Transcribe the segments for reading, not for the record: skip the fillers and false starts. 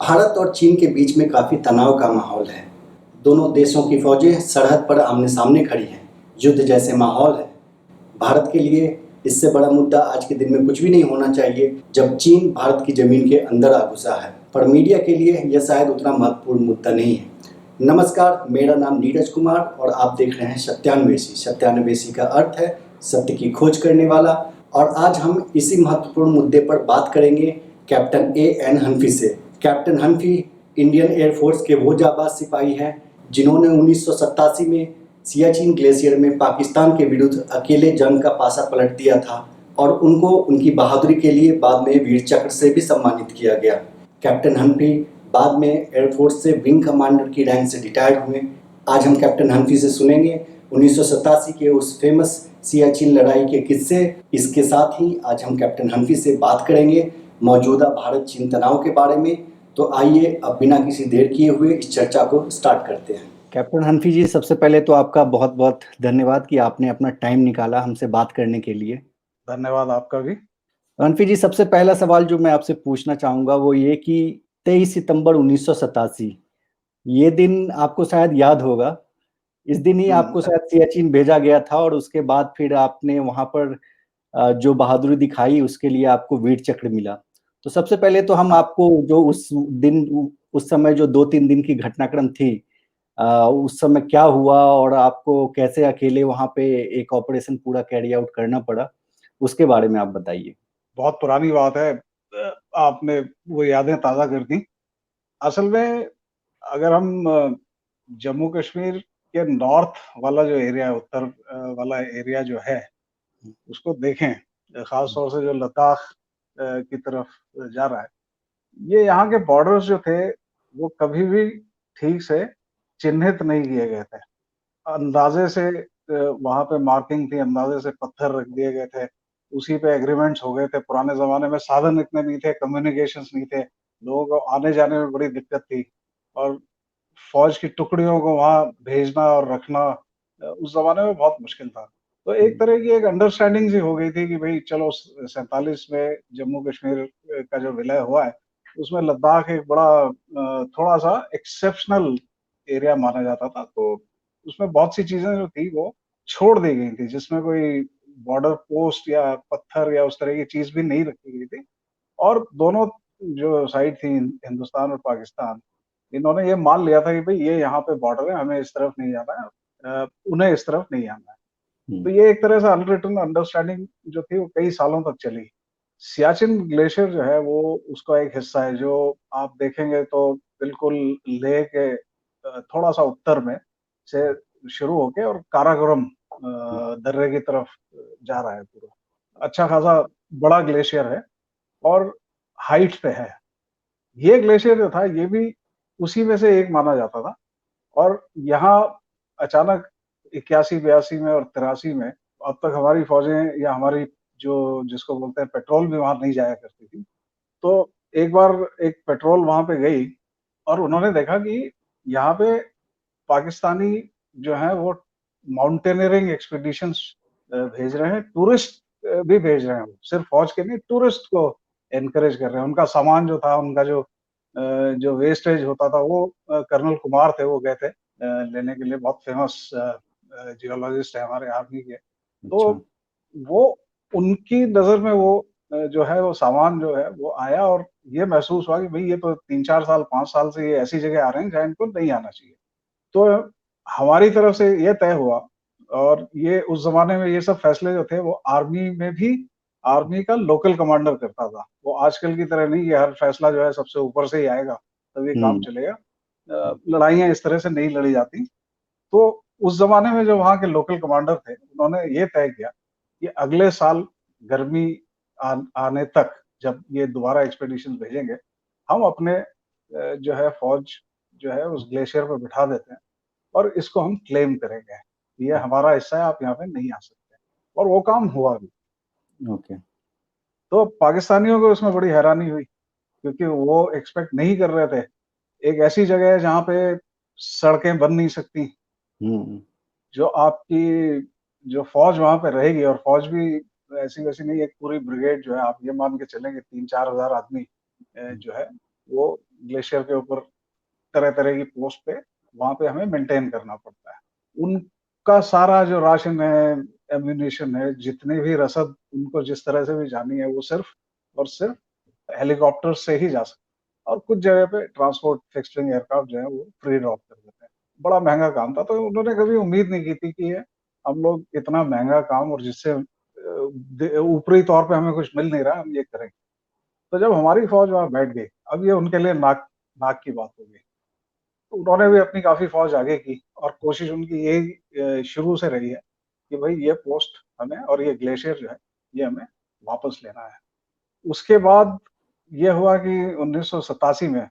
भारत और चीन के बीच में काफ़ी तनाव का माहौल है। दोनों देशों की फ़ौजें सरहद पर आमने-सामने खड़ी हैं। युद्ध जैसे माहौल है। भारत के लिए इससे बड़ा मुद्दा आज के दिन में कुछ भी नहीं होना चाहिए, जब चीन भारत की ज़मीन के अंदर आ घुसा है। पर मीडिया के लिए यह शायद उतना महत्वपूर्ण मुद्दा नहीं है। नमस्कार, मेरा नाम नीरज कुमार और आप देख रहे हैं सत्यान्वेषी। सत्यान्वेषी का अर्थ है सत्य की खोज करने वाला। और आज हम इसी महत्वपूर्ण मुद्दे पर बात करेंगे कैप्टन A.N. हनफी से। कैप्टन हनफी इंडियन एयरफोर्स के वो जाबाज सिपाही हैं जिन्होंने 1987 में सियाचिन ग्लेशियर में पाकिस्तान के विरुद्ध अकेले जंग का पासा पलट दिया था और उनको उनकी बहादुरी के लिए बाद में वीर चक्र से भी सम्मानित किया गया। कैप्टन हनफी बाद में एयरफोर्स से विंग कमांडर की रैंक से रिटायर हुए। आज हम कैप्टन हनफी से सुनेंगे 1987 के उस फेमस सियाचिन लड़ाई के किस्से। इसके साथ ही आज हम कैप्टन हनफी से बात करेंगे मौजूदा भारत चीन तनाव के बारे में। तो आइए अब बिना किसी देर किए हुए इस चर्चा को स्टार्ट करते हैं। कैप्टन हनफी जी, सबसे पहले तो आपका बहुत बहुत धन्यवाद कि आपने अपना टाइम निकाला हमसे बात करने के लिए। धन्यवाद आपका भी। हनफी जी, सबसे पहला सवाल जो मैं आपसे पूछना चाहूँगा वो ये कि 23 सितंबर 1987 ये दिन आपको शायद याद होगा। इस दिन ही आपको शायद सियाचिन भेजा गया था और उसके बाद फिर आपने वहाँ पर जो बहादुरी दिखाई उसके लिए आपको वीर चक्र मिला। तो सबसे पहले तो हम आपको जो उस दिन उस समय जो 2-3 दिन की घटनाक्रम थी, उस समय क्या हुआ और आपको कैसे अकेले वहाँ पे एक ऑपरेशन पूरा कैरी आउट करना पड़ा, उसके बारे में आप बताइए? बहुत पुरानी बात है। आपने वो यादें ताज़ा कर दी। असल में अगर हम जम्मू कश्मीर के नॉर्थ वाला जो एरिया है, उत्तर वाला एरिया जो है, उसको देखें, ख़ास तौर से जो लद्दाख की तरफ जा रहा है, ये यहाँ के बॉर्डर्स जो थे, वो कभी भी ठीक से चिह्नित नहीं किए गए थे। अंदाज़े से वहाँ पे मार्किंग थी, अंदाज़े से पत्थर रख दिए गए थे, उसी पे एग्रीमेंट्स हो गए थे। पुराने ज़माने में साधन इतने नहीं थे, कम्युनिकेशंस नहीं थे, लोगों को आने-जाने में बड़ी दिक्कत थी और फ़ौज की टुकड़ियों को वहाँ भेजना और रखना उस ज़माने में बहुत मुश्किल था। तो एक तरह की एक अंडरस्टैंडिंग सी हो गई थी कि भई चलो 47 में जम्मू कश्मीर का जो विलय हुआ है, उसमें लद्दाख एक बड़ा थोड़ा-सा एक्सेप्शनल एरिया माना जाता था। तो उसमें बहुत सी चीज़ें जो थी वो छोड़ दी गई थी, जिसमें कोई बॉर्डर पोस्ट या पत्थर या उस तरह की चीज़ भी नहीं रखी गई थी। और दोनों जो साइड थी हिंदुस्तान और पाकिस्तान, इन्होंने ये मान लिया था कि भई ये यहाँ पे बॉर्डर है, हमें इस तरफ नहीं जाना है, उन्हें इस तरफ नहीं आना है। तो ये एक तरह से अनरिटन अंडरस्टैंडिंग जो थी वो कई सालों तक चली। सियाचिन ग्लेशियर जो है वो उसका एक हिस्सा है, जो आप देखेंगे तो बिल्कुल लेह के थोड़ा-सा उत्तर में से शुरू होके और काराकोरम दर्रे की तरफ जा रहा है पूरा। अच्छा खासा बड़ा ग्लेशियर है और हाइट पे है। ये ग्लेशियर जो था ये भी उसी में से एक माना जाता था और यहाँ अचानक 81-82 में और 83 में अब तक हमारी फ़ौजें या हमारी जो जिसको बोलते हैं पेट्रोल भी वहाँ नहीं जाया करती थी। तो एक बार एक पेट्रोल वहाँ पे गई और उन्होंने देखा कि यहाँ पे पाकिस्तानी जो हैं वो माउंटेनियरिंग एक्सपीडिशंस भेज रहे हैं, टूरिस्ट भी भेज रहे हैं वो, सिर्फ फ़ौज के नहीं टूरिस्ट को एनकरेज कर रहे हैं। उनका सामान जो था, उनका जो वेस्टेज होता था वो कर्नल कुमार थे वो गए थे लेने के लिए, बहुत फेमस जियोलॉजिस्ट है हमारे आर्मी के। तो अच्छा। वो उनकी नज़र में वो जो है वो सामान जो है वो आया और ये महसूस हुआ कि भई ये तो 3-4 साल, 5 साल से ये ऐसी जगह आ रहे हैं जहाँ इनको नहीं आना चाहिए। तो हमारी तरफ से ये तय हुआ और ये उस ज़माने में ये सब फैसले जो थे वो आर्मी में भी आर्मी का लोकल कमांडर करता था। वो आजकल की तरह नहीं कि हर फैसला जो है सबसे ऊपर से ही आएगा, तभी काम हुँ। चलेगा। लड़ाइयाँ इस तरह से नहीं लड़ी जाती। तो उस ज़माने में जो वहाँ के लोकल कमांडर थे, उन्होंने ये तय किया कि अगले साल गर्मी आने तक जब ये दोबारा एक्सपीडिशन भेजेंगे, हम अपने जो है फ़ौज जो है उस ग्लेशियर पे बिठा देते हैं और इसको हम क्लेम करेंगे। ये हमारा हिस्सा है, आप यहाँ पे नहीं आ सकते। और वो काम हुआ भी। ओके। तो पाकिस्तानियों को उसमें बड़ी हैरानी हुई क्योंकि वो एक्सपेक्ट नहीं कर रहे थे। एक ऐसी जगह है जहाँ पे सड़कें बन नहीं सकती, हुँ। जो आपकी जो फ़ौज वहाँ पे रहेगी और फ़ौज भी ऐसी-वैसी नहीं, एक पूरी ब्रिगेड जो है आप ये मान के चलें कि 3-4 हज़ार आदमी जो है वो ग्लेशियर के ऊपर तरह तरह की पोस्ट पे वहां पे हमें मेंटेन करना पड़ता है। उनका सारा जो राशन है, एम्यूनिशन है, जितने भी रसद उनको जिस तरह से भी जानी है, वो सिर्फ और सिर्फ हेलीकॉप्टर से ही जा सकता है। और कुछ जगह पे ट्रांसपोर्ट फिक्स्ड विंग एयरक्राफ्ट जो है वो फ्री ड्रॉप कर देते हैं। बड़ा महंगा काम था, तो उन्होंने कभी उम्मीद नहीं की थी कि ये हम लोग इतना महंगा काम और जिससे ऊपरी तौर पे हमें कुछ मिल नहीं रहा, हम ये करेंगे। तो जब हमारी फौज वहां बैठ गई, अब ये उनके लिए नाक नाक की बात हो गई। तो उन्होंने भी अपनी काफी फौज आगे की और कोशिश उनकी यही शुरू से रही है कि भाई ये पोस्ट हमें और ये ग्लेशियर जो है ये हमें वापस लेना है। उसके बाद ये हुआ कि 1987 में,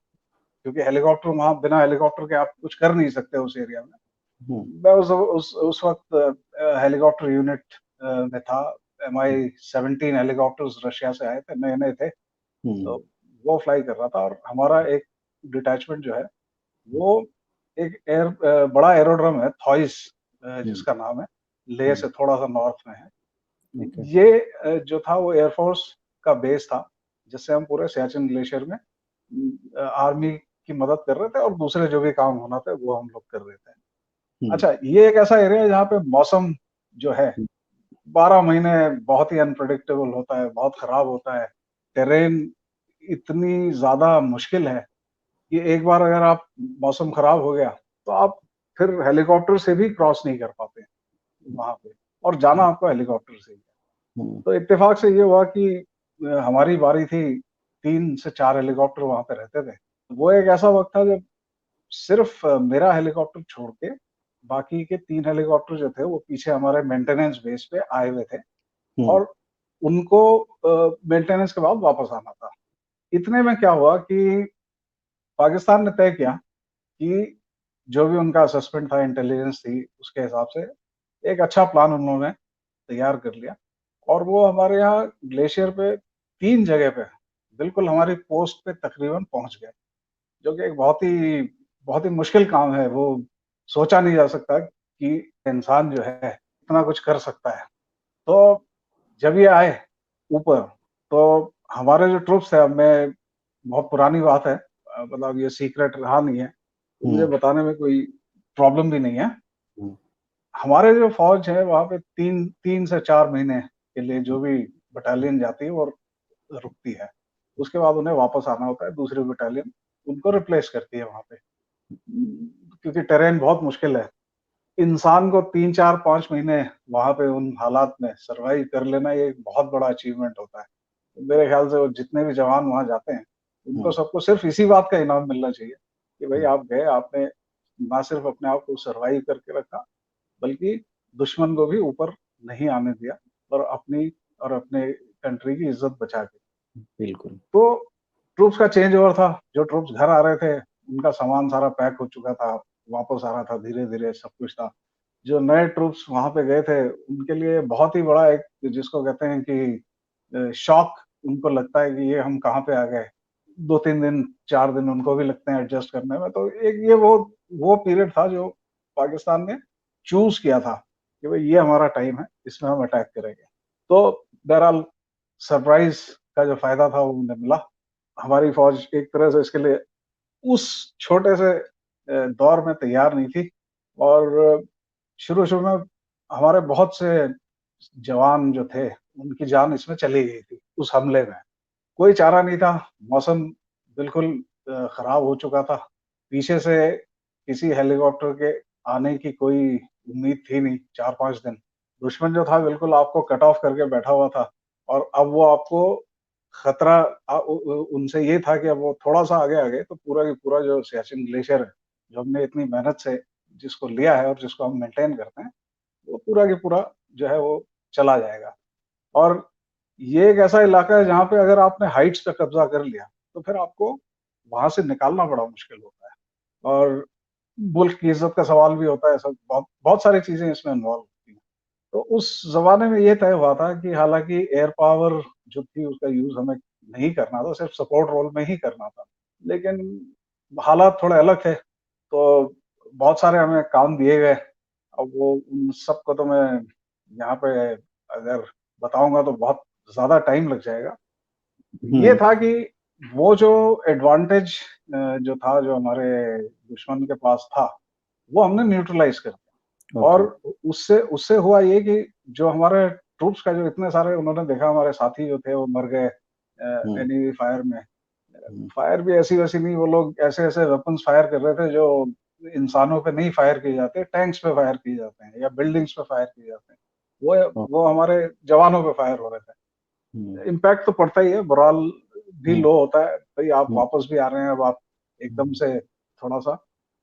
क्योंकि हेलीकॉप्टर वहां, बिना हेलीकॉप्टर के आप कुछ कर नहीं सकते उस एरिया में। हम्म। मैं उस वक्त हेलीकॉप्टर यूनिट में था। MI-17 हेलीकॉप्टर्स रशिया से आए थे, नए नए थे, हम्म। तो वो फ्लाई कर रहा था। और हमारा एक डिटैचमेंट जो है वो एक बड़ा एरोड्रम है थॉइस, हम्म। जिसका नाम है, लेह हम्म। से थोड़ा सा नॉर्थ में है। ओके। ये जो था वो एयरफोर्स का बेस था, जिससे हम पूरे सियाचिन ग्लेशियर में आर्मी की मदद कर रहे थे और दूसरे जो भी काम होना था वो हम लोग कर रहे थे। हम्म। अच्छा, ये एक ऐसा एरिया है जहाँ पे मौसम जो है 12 महीने बहुत ही अनप्रेडिक्टेबल होता है, बहुत खराब होता है। टेरेन इतनी ज्यादा मुश्किल है कि एक बार अगर आप मौसम खराब हो गया तो आप फिर हेलीकॉप्टर से भी क्रॉस नहीं कर पाते वहां पे, और जाना आपको हेलीकॉप्टर से ही है। हम्म। तो इत्तेफाक से ये हुआ कि हमारी बारी थी, 3 से 4 हेलीकॉप्टर वहां पे रहते थे। वो एक ऐसा वक्त था जब सिर्फ मेरा हेलीकॉप्टर छोड़ के बाकी के 3 हेलीकॉप्टर जो थे वो पीछे हमारे मेंटेनेंस बेस पे आए हुए थे, हम्म। और उनको मेंटेनेंस के बाद वापस आना था। इतने में क्या हुआ कि पाकिस्तान ने तय किया कि जो भी उनका असेसमेंट था, इंटेलिजेंस थी, उसके हिसाब से एक अच्छा प्लान उन्होंने तैयार कर लिया। और वो हमारे यहाँ ग्लेशियर पे 3 जगह पे बिल्कुल हमारी पोस्ट पे तकरीबन पहुंच गए, जो कि एक बहुत ही मुश्किल काम है। वो सोचा नहीं जा सकता कि इंसान जो है इतना कुछ कर सकता है। तो जब ये आए ऊपर, तो हमारे जो ट्रूप्स थे, अब मैं, बहुत पुरानी बात है, मतलब ये सीक्रेट रहा नहीं है, तो मुझे हम्म। बताने में कोई प्रॉब्लम भी नहीं है। हम्म। हमारे जो फौज है वहां पे 3 से 4 महीने के लिए जो भी बटालियन जाती है वो रुकती है। उसके बाद उन्हें वापस आना होता है, दूसरी बटालियन उनको रिप्लेस करती है वहां पे, क्योंकि टेरेन बहुत मुश्किल है। इंसान को 3 4 5 महीने वहां पे उन हालात में सरवाइव कर लेना, ये एक बहुत बड़ा अचीवमेंट होता है। तो मेरे ख्याल से वो जितने भी जवान वहां जाते हैं उनको हम्म। सबको सिर्फ इसी बात का इनाम मिलना चाहिए कि भाई हम्म। आप गए, आपने ना सिर्फ अपने आप को सरवाइव करके रखा, बल्कि दुश्मन को भी ऊपर नहीं आने दिया, और अपनी और अपने कंट्री की इज्जत बचा के। बिल्कुल। तो ट्रूप्स का चेंज ओवर था, जो ट्रूप्स घर आ रहे थे उनका सामान सारा पैक हो चुका था, वापस आ रहा था धीरे धीरे, सब कुछ था। जो नए ट्रूप्स वहां पे गए थे उनके लिए बहुत ही बड़ा एक, जिसको कहते हैं कि शॉक, उनको लगता है कि ये हम कहाँ पे आ गए। 2 3 दिन 4 दिन उनको भी लगते हैं एडजस्ट करने में। तो एक ये वो पीरियड था जो पाकिस्तान ने चूज किया था कि भाई ये हमारा टाइम है, इसमें हम अटैक करेंगे। तो बहरहाल सरप्राइज का जो फायदा था वो उन्हें मिला। हमारी फौज एक तरह से इसके लिए उस छोटे से दौर में तैयार नहीं थी, और शुरू शुरू में हमारे बहुत से जवान जो थे उनकी जान इसमें चली गई थी उस हमले में। कोई चारा नहीं था, मौसम बिल्कुल खराब हो चुका था, पीछे से किसी हेलीकॉप्टर के आने की कोई उम्मीद थी नहीं 4 5 दिन। दुश्मन जो था बिल्कुल आपको कट ऑफ करके बैठा हुआ था, और अब वो आपको खतरा उनसे ये था कि अब वो थोड़ा सा आगे आ गए तो पूरा की पूरा जो सियाचिन ग्लेशियर है, जो हमने इतनी मेहनत से जिसको लिया है और जिसको हम मेंटेन करते हैं, वो पूरा की पूरा जो है वो चला जाएगा। और ये एक ऐसा इलाका है जहाँ पे अगर आपने हाइट्स पे कब्जा कर लिया तो फिर आपको वहां से निकालना बड़ा मुश्किल होता है, और मुल्क की इज्जत का सवाल भी होता है। सब बहुत बहुत सारी चीजें इसमें इन्वॉल्व होती हैं। तो उस जमाने में ये तय हुआ था कि हालांकि एयर पावर जो थी उसका यूज हमें नहीं करना था, सिर्फ सपोर्ट रोल में ही करना था, लेकिन हालात थोड़े अलग थे, तो बहुत सारे हमें काम दिए गए। अब वो उन सबको तो मैं यहाँ पे अगर बताऊंगा तो बहुत ज्यादा टाइम लग जाएगा। ये हम्म। था कि वो जो एडवांटेज जो था, जो हमारे दुश्मन के पास था, वो हमने न्यूट्रलाइज कर दिया। ओके। और उससे उससे हुआ ये कि जो हमारे ट्रूप्स का जो इतने सारे उन्होंने देखा, हमारे साथी जो थे वो मर गए एनिमी फायर में। फायर भी ऐसी वैसी नहीं, वो लोग ऐसे ऐसे वेपन्स फायर कर रहे थे जो इंसानों पे नहीं फायर किए जाते, टैंक्स पे फायर किए जाते हैं या बिल्डिंग्स पे फायर किए जाते हैं। वो हमारे जवानों पे फायर हो रहे थे। इम्पैक्ट तो पड़ता ही है, मोरल भी लो होता है, भाई आप वापस भी आ रहे हैं, अब आप एकदम से थोड़ा सा,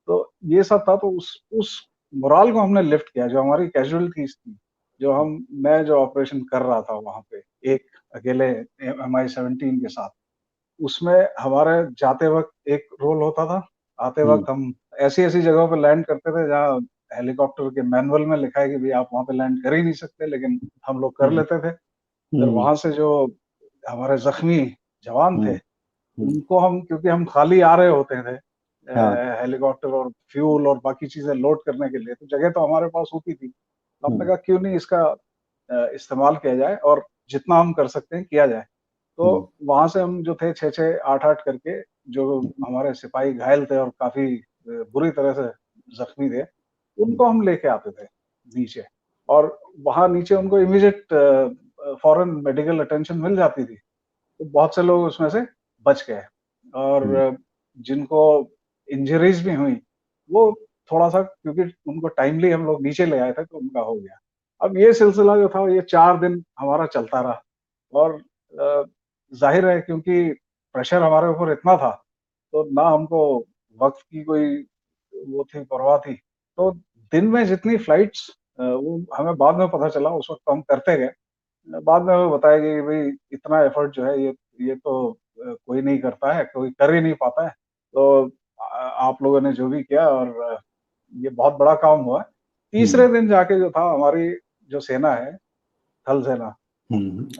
तो ये सब था। तो उस मोरल को हमने लिफ्ट किया। जो हमारी कैजुअलिटीज थी, मैं जो ऑपरेशन कर रहा था वहां पे एक अकेले MI17 के साथ, उसमें हमारे जाते वक्त एक रोल होता था, आते वक्त हम ऐसी ऐसी जगहों पे लैंड करते थे जहाँ हेलीकॉप्टर के मैनुअल में लिखा है कि भाई आप वहां पे लैंड कर ही नहीं सकते, लेकिन हम लोग कर लेते थे। फिर वहां से जो हमारे जख्मी जवान थे, उनको हम, क्योंकि हम खाली आ रहे होते थे हेलीकॉप्टर और फ्यूल और बाकी चीजें लोड करने के लिए, तो जगह तो हमारे पास होती थी। तो हमने कहा क्यों नहीं इसका इस्तेमाल किया जाए और जितना हम कर सकते हैं किया जाए। तो वहां से हम जो थे 6-6, 8-8 करके, जो हमारे सिपाही घायल थे और काफी बुरी तरह से जख्मी थे, उनको हम लेके आते थे नीचे। और वहां नीचे उनको इमीडिएट फॉरेन मेडिकल अटेंशन मिल जाती थी। तो बहुत से लोग उसमें से बच गए, और जिनको इंजरीज भी हुई, वो थोड़ा सा, क्योंकि उनको टाइमली हम लोग नीचे ले आए थे, तो उनका हो गया। अब ये सिलसिला जो था, ये 4 दिन हमारा चलता रहा। और जाहिर है, क्योंकि प्रेशर हमारे ऊपर इतना था, तो ना हमको वक्त की कोई वो थी, परवाह थी। तो दिन में जितनी फ्लाइट्स, वो हमें बाद में पता चला, उस वक्त हम करते गए। बाद में हमें बताया गया कि भाई इतना एफर्ट जो है, ये तो कोई नहीं करता है, कोई कर ही नहीं पाता है। तो आप लोगों ने जो भी किया, और ये बहुत बड़ा काम हुआ। तीसरे दिन जाके जो था, हमारी जो सेना है, थल सेना,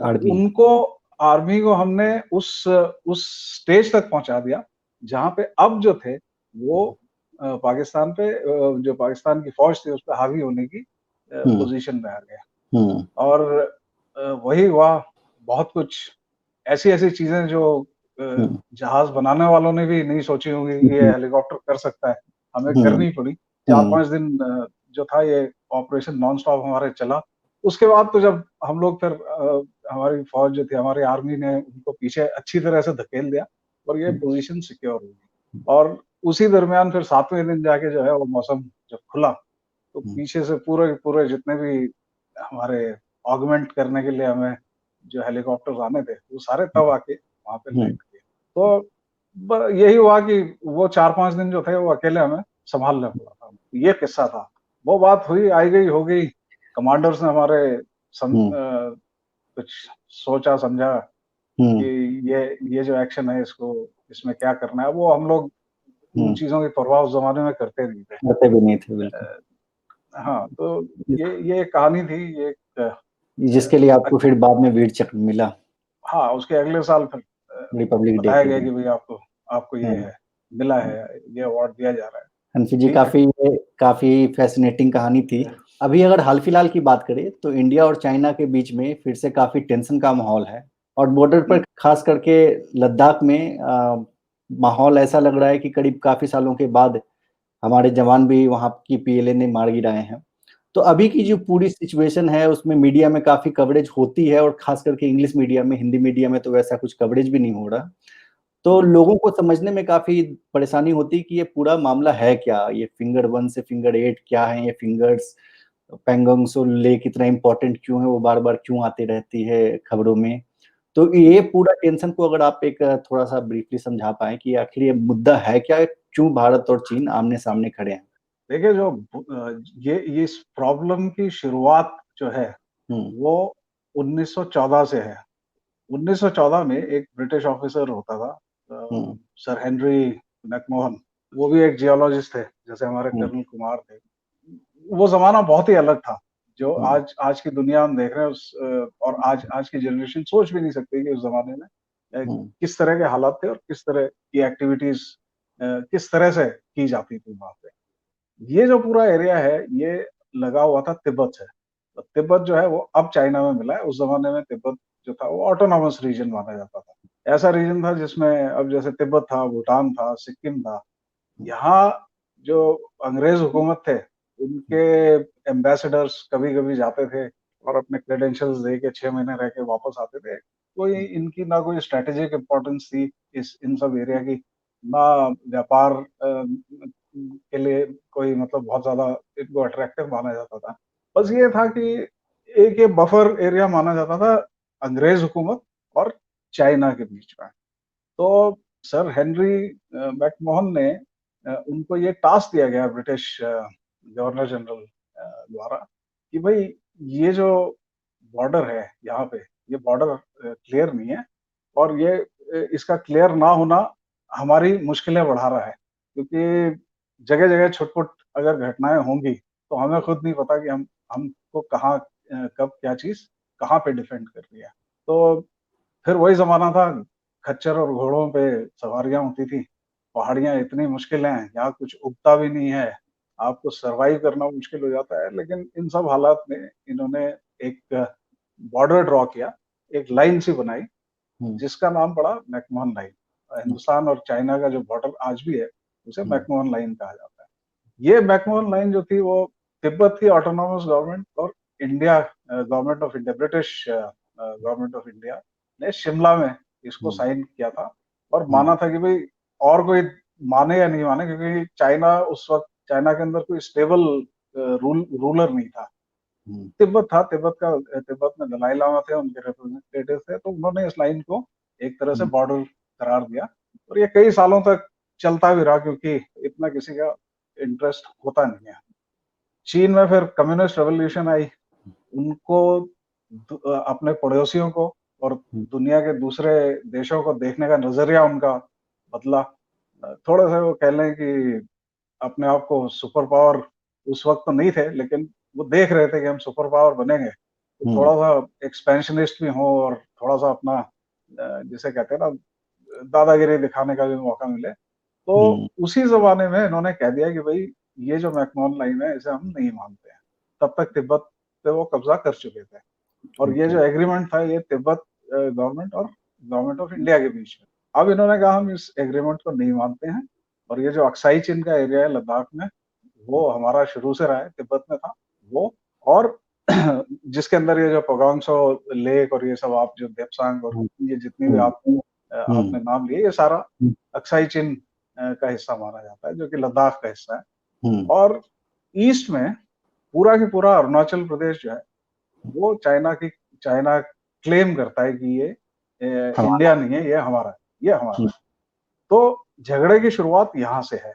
आर्मी। उनको, आर्मी को हमने उस स्टेज तक पहुंचा दिया जहां पे अब जो थे वो पाकिस्तान पे, जो पाकिस्तान की फौज थी उस पर हावी होने की पोजीशन में आ गया। और वही हुआ। बहुत कुछ ऐसी ऐसी चीजें जो जहाज बनाने वालों ने भी नहीं सोची होंगी कि ये हेलीकॉप्टर कर सकता है, हमें करनी पड़ी। 4-5 दिन जो था ये ऑपरेशन नॉन स्टॉप हमारे चला। उसके बाद तो जब हम लोग फिर हमारी फौज जो थी, हमारी आर्मी ने उनको पीछे अच्छी तरह से धकेल दिया और ये पोजीशन सिक्योर हो गई। और उसी दरमियान फिर 7वें दिन जाके जो है वो मौसम जब खुला, तो पीछे से पूरे पूरे जितने भी हमारे ऑगमेंट करने के लिए हमें जो हेलीकॉप्टर आने थे, वो सारे तब आके वहां पे लैंड किए। तो यही हुआ कि वो 4-5 दिन जो थे वो अकेले हमें संभालना पड़ा था। ये किस्सा था। वो बात हुई, आई गई, हो गई। कमांडर्स ने हमारे कुछ सोचा समझा कि ये जो एक्शन है, इसको, इसमें क्या करना है, वो हम लोग उन चीजों की परवाह उस जमाने में करते नहीं थे। करते भी नहीं थे, बिल्कुल। हाँ, तो ये एक कहानी थी, ये जिसके लिए आपको फिर बाद में वीर चक्र मिला। हाँ, उसके अगले साल फिर रिपब्लिक डे बताया के गया दिन। कि भाई आपको ये है, मिला है, ये अवार्ड दिया जा रहा है। हंसी जी, ठीक है। काफी फैसिनेटिंग कहानी थी। अभी अगर हाल फिलहाल की बात करें तो इंडिया और चाइना के बीच में फिर से काफी टेंशन का माहौल है, और बॉर्डर पर खास करके लद्दाख में माहौल ऐसा लग रहा है कि करीब काफी सालों के बाद हमारे जवान भी वहां की PLA ने मार गिराए हैं। तो अभी की जो पूरी सिचुएशन है उसमें मीडिया में काफी कवरेज होती है, और खास करके इंग्लिश मीडिया में, हिंदी मीडिया में तो वैसा कुछ कवरेज भी नहीं हो रहा। तो लोगों को समझने में काफी परेशानी होती है कि ये पूरा मामला है क्या, ये फिंगर 1 से फिंगर 8 क्या है, ये फिंगर्स, पैंगोंग सो लेक इतना इंपॉर्टेंट क्यों है, वो बार बार क्यों आती रहती है खबरों में। तो ये पूरा टेंशन को अगर आप एक थोड़ा सा ब्रीफली समझा पाए कि आखिर ये मुद्दा है क्या, क्यों भारत और चीन आमने सामने खड़े हैं। देखिए, ये इस प्रॉब्लम की शुरुआत जो है वो 1914 से है। 1914 में एक ब्रिटिश ऑफिसर होता था, सर हेनरी मैकमोहन। वो भी एक जियोलॉजिस्ट थे, जैसे हमारे कर्नल कुमार थे। वो जमाना बहुत ही अलग था, जो आज की दुनिया हम देख रहे हैं, और आज की जनरेशन सोच भी नहीं सकती कि उस जमाने में किस तरह के हालात थे और किस तरह की एक्टिविटीज किस तरह से की जाती थी वहां पे। ये जो पूरा एरिया है, ये लगा हुआ था तिब्बत से। तो तिब्बत जो है वो अब चाइना में मिला है। उस जमाने में तिब्बत जो था वो ऑटोनॉमस रीजन माना जाता था। ऐसा रीजन था जिसमें अब जैसे तिब्बत था, भूटान था, सिक्किम था, यहाँ जो अंग्रेज हुकूमत थे उनके एम्बेसडर्स कभी कभी जाते थे और अपने क्रेडेंशियल्स दे के 6 महीने रह के वापस आते थे। कोई इनकी ना कोई स्ट्रेटेजिक इम्पोर्टेंस थी इस इन सब एरिया की, ना व्यापार के लिए कोई मतलब बहुत ज्यादा इनको अट्रैक्टिव माना जाता था। बस ये था कि एक ये बफर एरिया माना जाता था अंग्रेज हुकूमत और चाइना के बीच में। तो सर हेनरी मैकमोहन ने उनको ये टास्क दिया गया ब्रिटिश गवर्नर जनरल द्वारा कि भाई ये जो बॉर्डर है यहाँ पे, ये बॉर्डर क्लियर नहीं है और ये इसका क्लियर ना होना हमारी मुश्किलें बढ़ा रहा है, क्योंकि जगह जगह छुटपुट अगर घटनाएं होंगी तो हमें खुद नहीं पता कि हम हमको कहाँ कब क्या चीज कहाँ पे डिफेंड कर रही है। तो फिर वही जमाना था, खच्चर और घोड़ों पे सवारियां होती थी, पहाड़ियां इतनी मुश्किल हैं, यहाँ कुछ उगता भी नहीं है, आपको सरवाइव करना मुश्किल हो जाता है। लेकिन इन सब हालात में इन्होंने एक बॉर्डर ड्रॉ किया, एक लाइन सी बनाई जिसका नाम पड़ा मैकमोहन लाइन। हिंदुस्तान और चाइना का जो बॉर्डर आज भी है उसे मैकमोहन लाइन कहा जाता है। ये मैकमोहन लाइन जो थी वो तिब्बत की ऑटोनॉमस गवर्नमेंट और India government of India, British government of India ने शिमला में इसको साइन किया था और माना था कि भाई और कोई माने या नहीं माने, क्योंकि चाइना उस वक्त चाइना के अंदर कोई स्टेबल रूलर नहीं था। तिब्बत था, तिब्बत में दलाई लामा थे, उनके रिप्रेजेंटेटिव थे, तो उन्होंने इस लाइन को एक तरह से बॉर्डर करार दिया और ये कई सालों तक चलता भी रहा, क्योंकि इतना किसी का इंटरेस्ट होता नहीं है। चीन में फिर कम्युनिस्ट रेवोल्यूशन आई, उनको अपने पड़ोसियों को और दुनिया के दूसरे देशों को देखने का नजरिया उनका बदला। थोड़ा सा वो कह लें कि अपने आप को सुपर पावर उस वक्त तो नहीं थे, लेकिन वो देख रहे थे कि हम सुपर पावर बनेंगे तो थोड़ा सा एक्सपेंशनिस्ट भी हो और थोड़ा सा अपना जिसे कहते हैं ना दादागिरी दिखाने का भी मौका मिले। तो उसी जमाने में इन्होंने कह दिया कि भाई ये जो मैकमोहन लाइन है इसे हम नहीं मानते हैं। तब तक तिब्बत पे वो कब्जा कर चुके थे और ये जो एग्रीमेंट था ये तिब्बत गवर्नमेंट और गवर्नमेंट ऑफ इंडिया के बीच में। अब इन्होंने कहा हम इस एग्रीमेंट को नहीं मानते हैं और ये जो अक्साई चीन का एरिया है लद्दाख में, वो हमारा शुरू से रहा है, तिब्बत में था वो। और जिसके अंदर ये जो पगोंगसो लेक और ये सब आप जो देपसांग और ये जितनी भी आपने नाम लिए, ये सारा अक्साई चीन का हिस्सा माना जाता है, जो कि लद्दाख का हिस्सा है। और ईस्ट में पूरा की पूरा अरुणाचल प्रदेश जो है वो चाइना क्लेम करता है कि ये इंडिया नहीं है, ये हमारा है, ये हमारा है। तो झगड़े की शुरुआत यहाँ से है।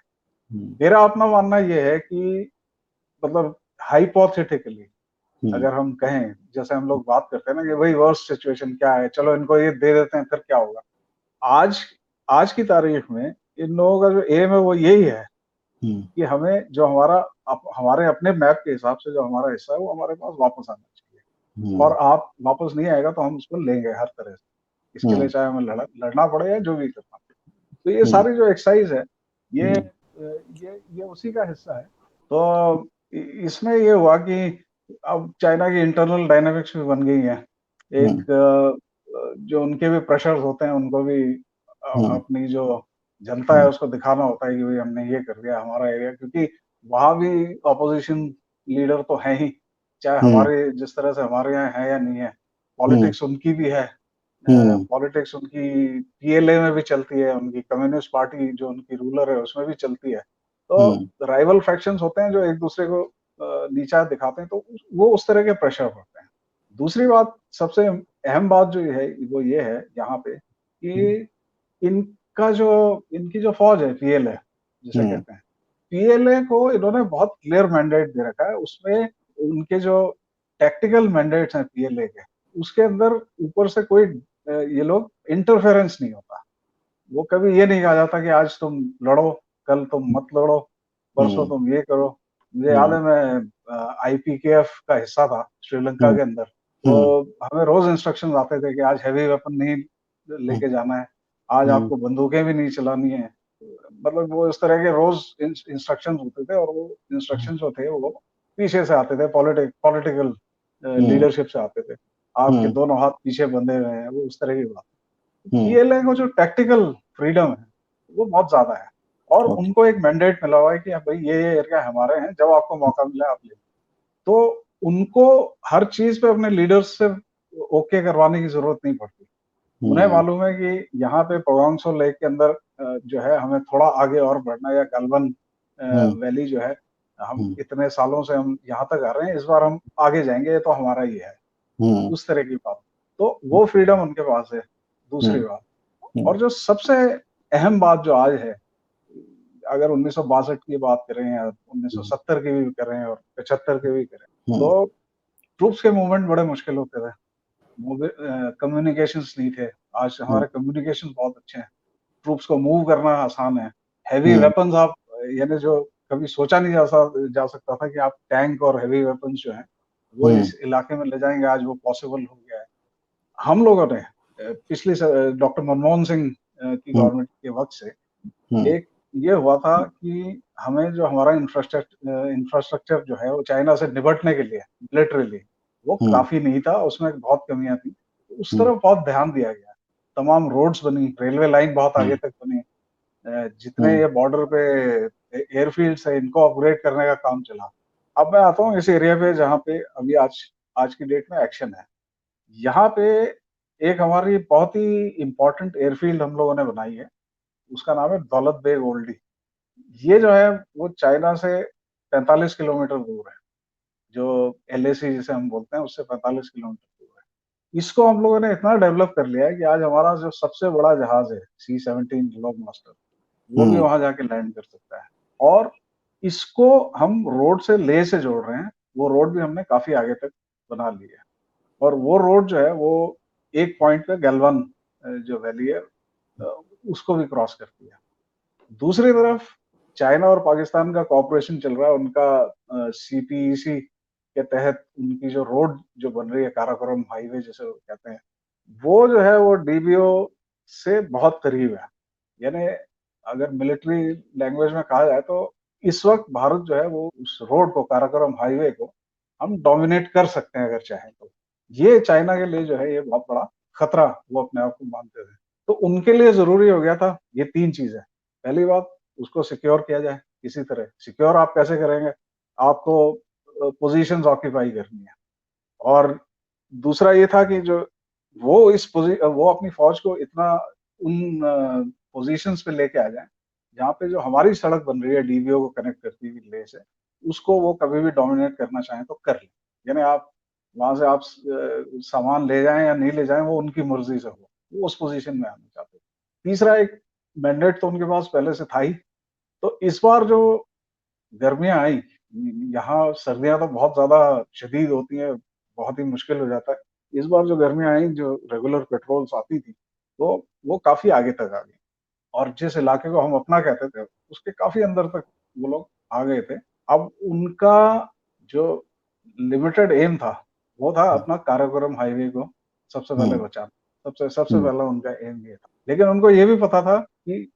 मेरा अपना मानना ये है कि मतलब हाइपोथेटिकली अगर हम कहें, जैसे हम लोग बात करते हैं ना कि भाई वर्स्ट सिचुएशन क्या है, चलो इनको ये दे देते हैं फिर क्या होगा। आज की तारीख में इन लोगों का जो एम है वो यही है कि हमें जो हमारे अपने मैप के हिसाब से जो हमारा हिस्सा है वो हमारे पास वापस आना चाहिए, और आप वापस नहीं आएगा तो हम उसको लेंगे हर तरह से, इसके लिए चाहे हमें लड़ना पड़े या जो भी करना पड़े। तो ये सारी जो एक्सरसाइज है ये उसी का हिस्सा है। तो इसमें ये हुआ कि अब चाइना की इंटरनल डायनामिक्स भी बन गई है। एक जो उनके भी प्रेशर्स होते हैं, उनको भी अपनी जो जनता है उसको दिखाना होता है कि भाई हमने ये कर दिया हमारा एरिया, क्योंकि वहां भी ऑपोजिशन लीडर तो है ही, चाहे हमारे जिस तरह से हमारे यहाँ है या नहीं है। पॉलिटिक्स उनकी भी है, पॉलिटिक्स उनकी पीएलए में भी चलती है, उनकी कम्युनिस्ट पार्टी जो उनकी रूलर है उसमें भी चलती है। तो राइवल फैक्शंस होते हैं जो एक दूसरे को नीचा दिखाते हैं, तो वो उस तरह के प्रेशर पड़ते हैं। दूसरी बात, सबसे अहम बात जो है वो ये है यहाँ पे कि इनकी जो फौज है पीएलए जिसे कहते हैं, पीएलए को इन्होंने बहुत क्लियर मैंडेट दे रखा है। उसमें उनके जो टैक्टिकल मैंडेट्स हैं पीएलए के, उसके अंदर ऊपर से कोई ये लोग इंटरफेरेंस नहीं होता। वो कभी ये नहीं कहा जाता कि आज तुम लड़ो, कल तुम मत लड़ो, परसों तुम ये करो। मुझे याद है मैं आईपीकेएफ का हिस्सा था श्रीलंका के अंदर, तो हमें रोज इंस्ट्रक्शन आते थे कि आज हैवी वेपन नहीं लेके जाना है, आज आपको बंदूकें भी नहीं चलानी है। मतलब वो इस तरह के रोज इंस्ट्रक्शंस होते थे, और वो इंस्ट्रक्शंस जो थे वो पीछे से आते थे, पॉलिटिकल लीडरशिप से आते थे। आपके दोनों हाथ पीछे बंधे हुए हैं, वो उस तरह की बात। पीएलए को जो टैक्टिकल फ्रीडम है वो बहुत ज्यादा है, और Okay. उनको एक मैंडेट मिला हुआ है कि भाई ये एरिया हमारे हैं, जब आपको मौका मिले आप ले। तो उनको हर चीज पे अपने लीडर्स से ओके करवाने की जरूरत नहीं पड़ती। उन्हें मालूम है कि यहाँ पे पोगोंगसो लेक के अंदर जो है हमें थोड़ा आगे और बढ़ना, या गलवन वैली जो है, हम इतने सालों से हम यहाँ तक आ रहे हैं, इस बार हम आगे जाएंगे, ये तो हमारा ही है, उस तरह की बात। तो वो फ्रीडम उनके पास है, दूसरी बात। और जो सबसे अहम बात जो आज है, अगर 1962 की बात करें या 1970 की भी करें और 75 की भी करें, तो ट्रूप्स के मूवमेंट बड़े मुश्किल होते थे, कम्युनिकेशंस नहीं थे। आज हमारे कम्युनिकेशन बहुत अच्छे हैं, ट्रूप्स को मूव करना आसान है। हैवी वेपन्स आप, यानी जो कभी सोचा नहीं जा सकता था कि आप टैंक और हैवी वेपन्स जो हैं वो इस इलाके में ले जाएंगे, आज वो पॉसिबल हो गया है। हम लोगों ने पिछले डॉक्टर मनमोहन सिंह की गवर्नमेंट के वक्त से एक ये हुआ था कि हमें जो हमारा इंफ्रास्ट्रक्चर जो है वो चाइना से निपटने के लिए मिलिटरीली वो काफी नहीं था, उसमें बहुत कमियां थी। उस तरफ बहुत ध्यान दिया गया, तमाम रोड्स बनी, रेलवे लाइन बहुत आगे तक बनी, जितने ये बॉर्डर पे एयरफील्ड्स है इनको अपग्रेड करने का काम चला। अब मैं आता हूँ इस एरिया पे जहाँ पे अभी आज की डेट में एक्शन है। यहाँ पे एक हमारी बहुत ही इंपॉर्टेंट एयरफील्ड हम लोगों ने बनाई है, उसका नाम है दौलत बेग ओल्डी। ये जो है वो चाइना से 45 किलोमीटर दूर है, जो एलएसी जिसे हम बोलते हैं उससे 45 किलोमीटर दूर है। इसको हम लोगों ने इतना डेवलप कर लिया है कि आज हमारा जो सबसे बड़ा जहाज है C-17 ग्लोब मास्टर, वो भी वहां जाके लैंड कर सकता है। और इसको हम रोड से लेह से जोड़ रहे हैं, वो रोड भी हमने काफी आगे तक बना ली है। और वो रोड जो है वो एक पॉइंट पे गलवान जो वैली है उसको भी क्रॉस करती है। दूसरी तरफ चाइना और पाकिस्तान का कॉपरेशन चल रहा है, उनका CPEC के तहत उनकी जो रोड जो बन रही है, काराकोरम हाईवे जिसे कहते हैं, वो जो है वो DBO से बहुत करीब है। यानी अगर मिलिट्री लैंग्वेज में कहा जाए तो इस वक्त भारत जो है वो उस रोड को, काराकोरम हाईवे को हम डोमिनेट कर सकते हैं अगर चाहें तो। ये चाइना के लिए जो है ये बहुत बड़ा खतरा वो अपने आप को मानते थे। तो उनके लिए जरूरी हो गया था ये तीन चीजें। पहली बात, उसको सिक्योर किया जाए किसी तरह। सिक्योर आप कैसे करेंगे? आपको पोजीशंस ऑक्यूपाई करनी है। और दूसरा ये था कि जो वो अपनी फौज को इतना उन पोजीशंस पे लेके आ जाए जहाँ पे जो हमारी सड़क बन रही है DBO को कनेक्ट करती हुई लेह से, उसको वो कभी भी डोमिनेट करना चाहें तो कर ले। यानी आप वहां से आप सामान ले जाएं या नहीं ले जाएं वो उनकी मर्जी से हो, वो उस पोजीशन में आना चाहते। तीसरा, एक मैंडेट तो उनके पास पहले से था ही। तो इस बार जो गर्मियां आई, यहाँ सर्दियां तो बहुत ज्यादा शदीद होती हैं, बहुत ही मुश्किल हो जाता है। इस बार जो गर्मियां आई, जो रेगुलर पेट्रोल्स आती थी, तो वो काफी आगे तक आ गई, और जिस इलाके को हम अपना कहते थे उसके काफी अंदर तक वो लोग आ गए थे। अब उनका जो लिमिटेड एम था वो था अपना काराकोरम हाईवे को सबसे पहले बचाना। सबसे सबसे पहला उनका एम ये था। लेकिन उनको ये भी पता था कि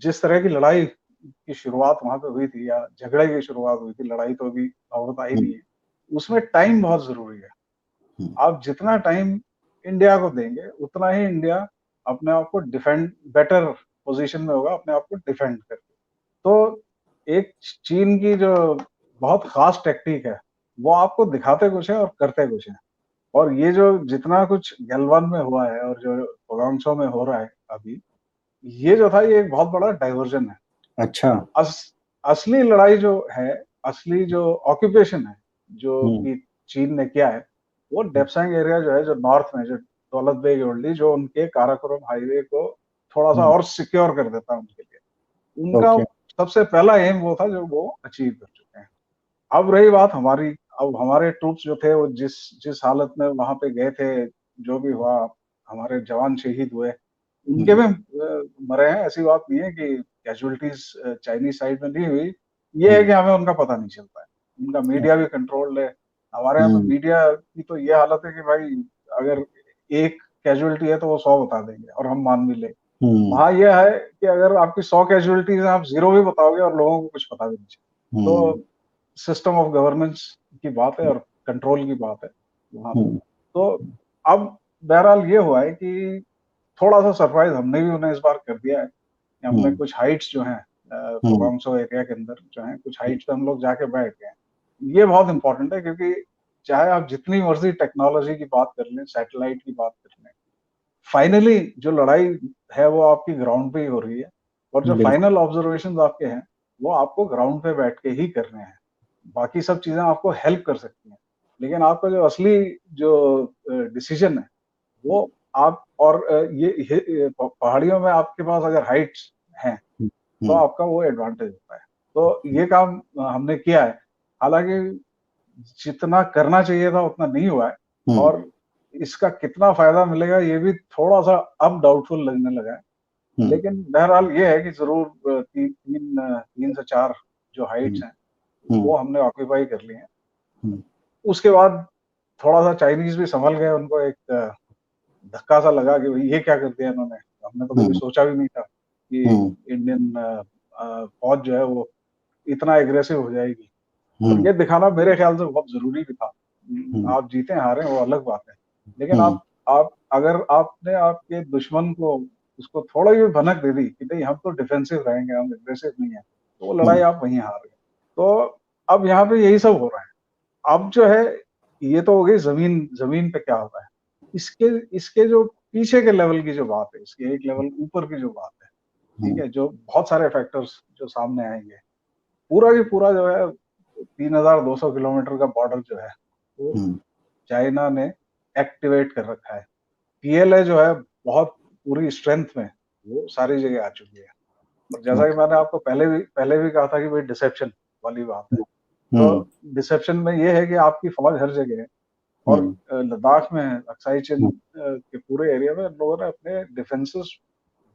जिस तरह की लड़ाई की शुरुआत वहां पे हुई थी, या झगड़े की शुरुआत हुई थी, लड़ाई तो अभी नौबत आई नहीं है, उसमें टाइम बहुत जरूरी है। आप जितना टाइम इंडिया को देंगे उतना ही इंडिया अपने आप को डिफेंड, बेटर पोजीशन में होगा अपने आप को डिफेंड करके। तो एक चीन की जो बहुत खास टेक्निक है, वो आपको दिखाते कुछ है और करते कुछ है। और ये जो जितना कुछ गलवान में हुआ है और जो पोगोंगसो में हो रहा है अभी, ये जो था ये एक बहुत बड़ा डाइवर्जन है। अच्छा। असली लड़ाई जो है, असली जो ऑक्यूपेशन है जो कि चीन ने किया है, वो डेप्सांग एरिया जो है, जो नॉर्थ में, जो दौलत बेग ओल्डी, जो उनके काराकोरम हाईवे को थोड़ा सा और सिक्योर कर देता है उनके लिए। उनका सबसे पहला एम वो था जो वो अचीव कर चुके हैं। अब रही बात हमारी, अब हमारे ट्रूप्स जो थे वो जिस जिस हालत में वहां पे गए थे, जो भी हुआ, हमारे जवान शहीद हुए, उनके में मरे हैं, ऐसी बात नहीं है कि कैजुअलिटीज चाइनीज साइड में नहीं हुई। ये है कि हमें उनका पता नहीं चलता है, उनका मीडिया भी कंट्रोल्ड है। हमारे यहाँ पे मीडिया की तो ये हालत है कि भाई अगर एक कैजुअलिटी है तो वो 100 बता देंगे और हम मान भी ले। वहां यह है कि अगर आपकी 100 कैजुअलिटीज है, आप 0 भी बताओगे और लोगों को कुछ पता भी नहीं चलेगा। तो सिस्टम ऑफ गवर्नेंस की बात है और कंट्रोल की बात है वहां पे। तो अब बहरहाल ये हुआ है कि थोड़ा सा सरप्राइज हमने भी उन्हें इस बार कर दिया है कि हमने हम्म, कुछ हाइट्स जो हैं पोगोंगसो एरिया के अंदर जो हैं कुछ हाइट्स पे हम लोग जाके बैठ गए हैं। ये बहुत इंपॉर्टेंट है क्योंकि चाहे आप जितनी मर्जी टेक्नोलॉजी की बात कर लें, सैटेलाइट की बात कर लें, फाइनली जो लड़ाई है वो आपकी ग्राउंड पे ही हो रही है, और जो बिल्कुल। फाइनल ऑब्जर्वेशन आपके हैं वो आपको ग्राउंड पे बैठ के ही करने हैं। बाकी सब चीजें आपको हेल्प कर सकती हैं, लेकिन आपका जो असली जो डिसीजन है वो आप और ये पहाड़ियों में आपके पास अगर हाइट्स हैं तो हम्म, आपका वो एडवांटेज होता है। तो ये काम हमने किया है, हालांकि जितना करना चाहिए था उतना नहीं हुआ है, हम्म, और इसका कितना फायदा मिलेगा ये भी थोड़ा सा अब डाउटफुल लगने लगा है। हम्म, लेकिन बहरहाल ये है कि जरूर तीन से चार जो हम्म, हाइट्स हैं हम्म, वो हमने ऑक्यूपाई कर लिए हैं। हम्म, उसके बाद थोड़ा सा चाइनीज भी संभल गए, उनको एक धक्का सा लगा कि भाई ये क्या कर दिया इन्होंने, हमने तो कभी हम्म, सोचा भी नहीं था कि हम्म, इंडियन फौज जो है वो इतना एग्रेसिव हो जाएगी। और हम्म, ये दिखाना मेरे ख्याल से बहुत जरूरी भी था। हम्म, आप जीते हारे वो अलग बात है, लेकिन हम्म, आप अगर आपने आपके दुश्मन को उसको थोड़ा भी भनक दे दी कि नहीं हम तो डिफेंसिव रहेंगे, हम एग्रेसिव नहीं है, तो वो लड़ाई हम्म, आप वहीं हार गए। तो अब यहाँ पे यही सब हो रहा है। अब जो है ये तो हो गई जमीन, जमीन पे क्या होता है, इसके इसके जो पीछे के लेवल की जो बात है, इसके एक लेवल ऊपर की जो बात है, ठीक हम्म, है, जो बहुत सारे फैक्टर्स जो सामने आएंगे। पूरा की पूरा जो है 3,200 किलोमीटर का बॉर्डर जो है वो हम्म, चाइना ने एक्टिवेट कर रखा है। पीएलए जो है बहुत पूरी स्ट्रेंथ में वो सारी जगह आ चुकी है। और जैसा कि ओके, मैंने आपको पहले भी कहा था कि भाई डिसेप्शन वाली बात है, तो हम्म, डिसेप्शन में ये है कि आपकी फौज हर जगह है। और हम्म, लद्दाख में अक्साई चिन हम्म, के पूरे एरिया में लोगों ने अपने डिफेंसेस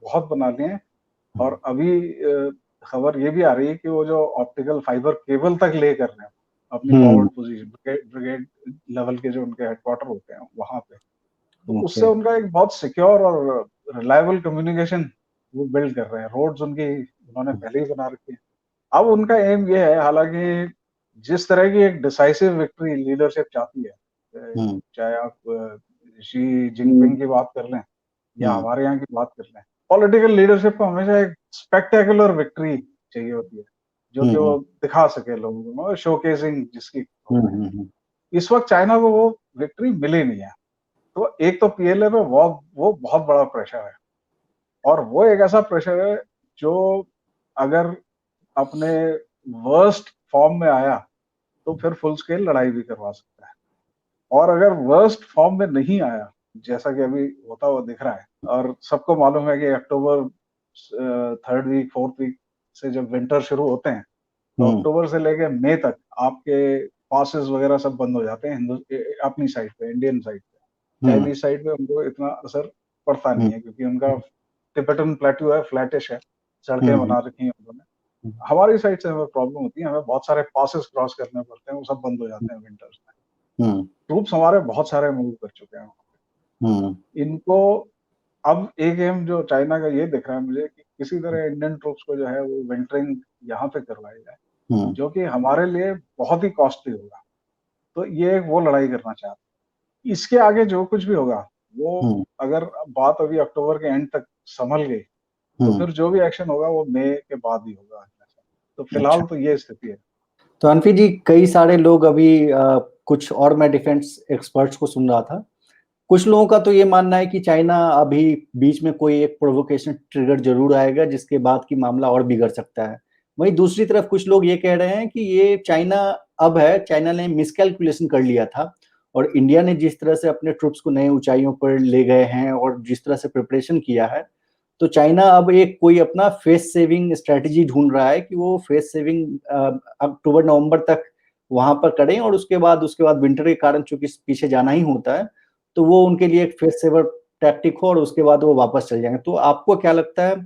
बहुत बना लिए हैं। हम्म, और अभी खबर ये भी आ रही है कि वो जो ऑप्टिकल फाइबर केबल तक ले कर रहे हैं अपनी हम्म, फॉरवर्ड पोजीशन, ब्रिगेड लेवल के जो उनके हेडक्वार्टर होते हैं वहां पे, तो उससे ओके, उनका एक बहुत सिक्योर और रिलायबल कम्युनिकेशन वो बिल्ड कर रहे हैं। रोड्स उनकी उन्होंने पहले ही बना रखी है। अब उनका एम ये है, हालांकि जिस तरह की एक डिसाइसिव विक्ट्री लीडरशिप चाहती है, हम्म, चाहे आप शी जिनपिंग की बात कर लें या हम्म, हमारे यहाँ की बात कर लें, पॉलिटिकल लीडरशिप को हमेशा एक स्पेक्टेकुलर विक्ट्री चाहिए होती है, जो कि हम्म, वो दिखा सके लोगों को, शोकेसिंग जिसकी हम्म, होते हैं। इस वक्त चाइना को वो विक्ट्री मिली नहीं है। तो एक तो पीएलए पे वो बहुत बड़ा प्रेशर है, और वो एक ऐसा प्रेशर है जो अगर अपने वर्स्ट फॉर्म में आया तो फिर फुल स्केल लड़ाई भी करवा सकता है। और अगर वर्स्ट फॉर्म में नहीं आया, जैसा कि अभी होता हुआ दिख रहा है, और सबको मालूम है कि अक्टूबर 3rd वीक 4th वीक से जब विंटर शुरू होते हैं, तो हम्म, अक्टूबर से लेके मई तक आपके पासेस वगैरह सब बंद हो जाते हैं अपनी साइड पे, इंडियन साइड पे। हम्म, चाइनीज साइड पे उनको इतना असर पड़ता नहीं हम्म, है क्योंकि उनका टिबेटन प्लेट्यू है, फ्लैटिश है, सड़कें हम्म, बना रखी हैं उन्होंने। हमारी साइड से हमें प्रॉब्लम होती है, हमें बहुत सारे पासेस क्रॉस करने पड़ते हैं, वो सब बंद हो जाते हैं विंटर्स में। हम्म, ट्रूप्स हमारे बहुत सारे मूव कर चुके हैं। हम्म, इनको अब एक एम जो चाइना का ये दिख रहा है मुझे कि किसी तरह इंडियन ट्रूप्स को जो है वो विंटरिंग यहाँ पे करवाई जाए, हम्म, जो कि हमारे लिए बहुत ही कॉस्टली होगा। तो ये वो लड़ाई करना चाहते हैं। इसके आगे जो कुछ भी होगा वो, हम्म, अगर बात अभी अक्टूबर के एंड तक संभल गई, तो हम्म, फिर जो भी एक्शन होगा वो मई के बाद ही होगा। तो अच्छा। फिलहाल तो ये स्थिति है। तो अनफी जी, कई सारे लोग अभी कुछ और मैं डिफेंस एक्सपर्ट्स को सुन रहा था, कुछ लोगों का तो ये मानना है कि चाइना अभी बीच में कोई एक प्रोवोकेशन ट्रिगर जरूर आएगा जिसके बाद की मामला और बिगड़ सकता है। वहीं दूसरी तरफ कुछ लोग ये कह रहे हैं कि ये चाइना अब है, चाइना ने मिसकैलकुलेशन कर लिया था, और इंडिया ने जिस तरह से अपने ट्रुप्स को नए ऊंचाइयों पर ले गए हैं और जिस तरह से प्रिपरेशन किया है, तो चाइना अब एक कोई अपना फेस सेविंग स्ट्रेटेजी ढूंढ रहा है कि वो फेस सेविंग अक्टूबर नवंबर तक वहां पर करें, और उसके बाद विंटर के कारण चूंकि पीछे जाना ही होता है, तो वो उनके लिए एक फेस सेवर टैक्टिक हो और उसके बाद वो वापस चल जाएंगे। तो आपको क्या लगता है,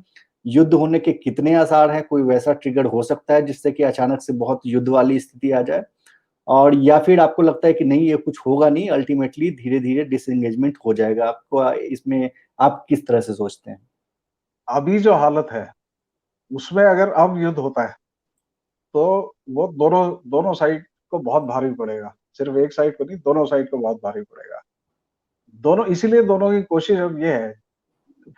युद्ध होने के कितने आसार हैं? कोई वैसा ट्रिगर हो सकता है जिससे कि अचानक से बहुत युद्ध वाली स्थिति आ जाए, और या फिर आपको लगता है कि नहीं, ये कुछ होगा नहीं, अल्टीमेटली धीरे धीरे डिसएंगेजमेंट हो जाएगा? आपको इसमें आप किस तरह से सोचते हैं? अभी जो हालत है उसमें अगर अब युद्ध होता है तो वो दोनों दोनों साइड को बहुत भारी पड़ेगा, सिर्फ एक साइड को नहीं, दोनों साइड को बहुत भारी पड़ेगा। दोनों, इसीलिए दोनों की कोशिश अब ये है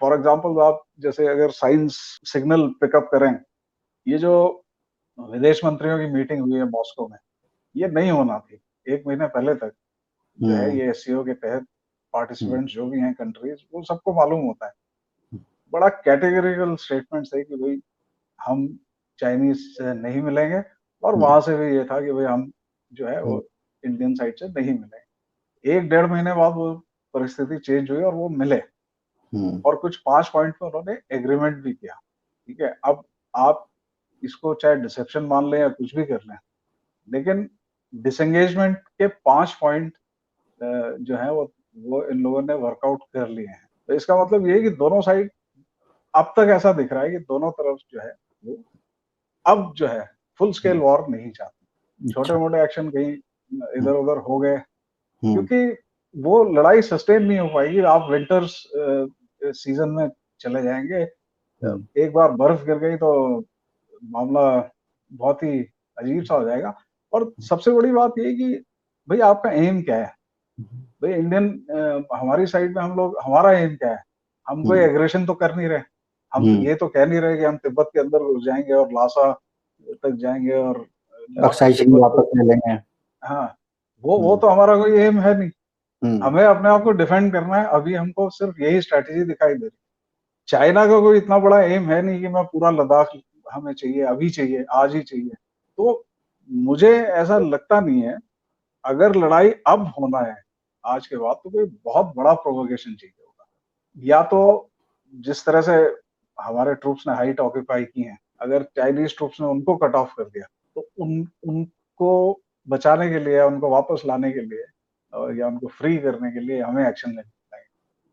फॉर एग्जांपल आप जैसे अगर साइंस सिग्नल पिकअप करें, ये जो विदेश मंत्रियों की मीटिंग हुई है मॉस्को में, ये नहीं होना थी। 1 महीने पहले तक जो है ये एससीओ के तहत पार्टिसिपेंट्स जो भी हैं कंट्रीज, वो सबको मालूम होता है। बड़ा कैटेगरिकल स्टेटमेंट्स है कि भाई हम चाइनीज से नहीं मिलेंगे, और वहां से भी ये था कि भाई हम जो है वो इंडियन साइड से नहीं मिलेंगे। 1 डेढ़ महीने बाद वो परिस्थिति चेंज हुई और वो मिले, और कुछ 5 पॉइंट पे उन्होंने एग्रीमेंट भी किया। ठीक है, अब आप इसको चाहे डिसेप्शन मान लें या कुछ भी कर लें, लेकिन डिसएंगेजमेंट के 5 पॉइंट जो है वो इन लोगों ने वर्कआउट कर लिए हैं। तो इसका मतलब ये है कि दोनों साइड, अब तक ऐसा दिख रहा है कि दोनों तरफ जो है वो अब जो है फुल स्केल वॉर नहीं चाहते। छोटे मोटे एक्शन कहीं इधर उधर हो गए, क्योंकि वो लड़ाई सस्टेन नहीं हो पाएगी। आप विंटर्स सीजन में चले जाएंगे, एक बार बर्फ गिर गई तो मामला बहुत ही अजीब सा हो जाएगा। और सबसे बड़ी बात ये कि भाई आपका एम क्या है? भाई इंडियन हमारी साइड में हम लोग, हमारा एम क्या है? हम कोई एग्रेशन तो कर नहीं रहे, हम तो ये तो कह नहीं रहे कि हम तिब्बत के अंदर घुस जाएंगे और लासा तक जाएंगे और अक्साई चीन तिब्बत वापस को, ले लेंगे। हाँ, वो तो हमारा कोई एम है नहीं। हमें अपने आप को डिफेंड करना है। अभी हमको सिर्फ यही स्ट्रेटेजी दिखाई दे रही। चाइना का कोई इतना बड़ा एम है नहीं कि मैं पूरा लद्दाख हमें चाहिए, अभी चाहिए, आज ही चाहिए। तो मुझे ऐसा लगता नहीं है। अगर लड़ाई अब होना है आज के बाद, तो कोई बहुत बड़ा प्रोवोकेशन चाहिए होगा, या तो जिस तरह से हमारे ट्रूप्स ने हाइट ऑक्यूपाई की है, अगर चाइनीज ट्रूप्स ने उनको कट ऑफ कर दिया, तो उनको बचाने के लिए, उनको वापस लाने के लिए, या उनको फ्री करने के लिए हमें एक्शन लेना चाहिए।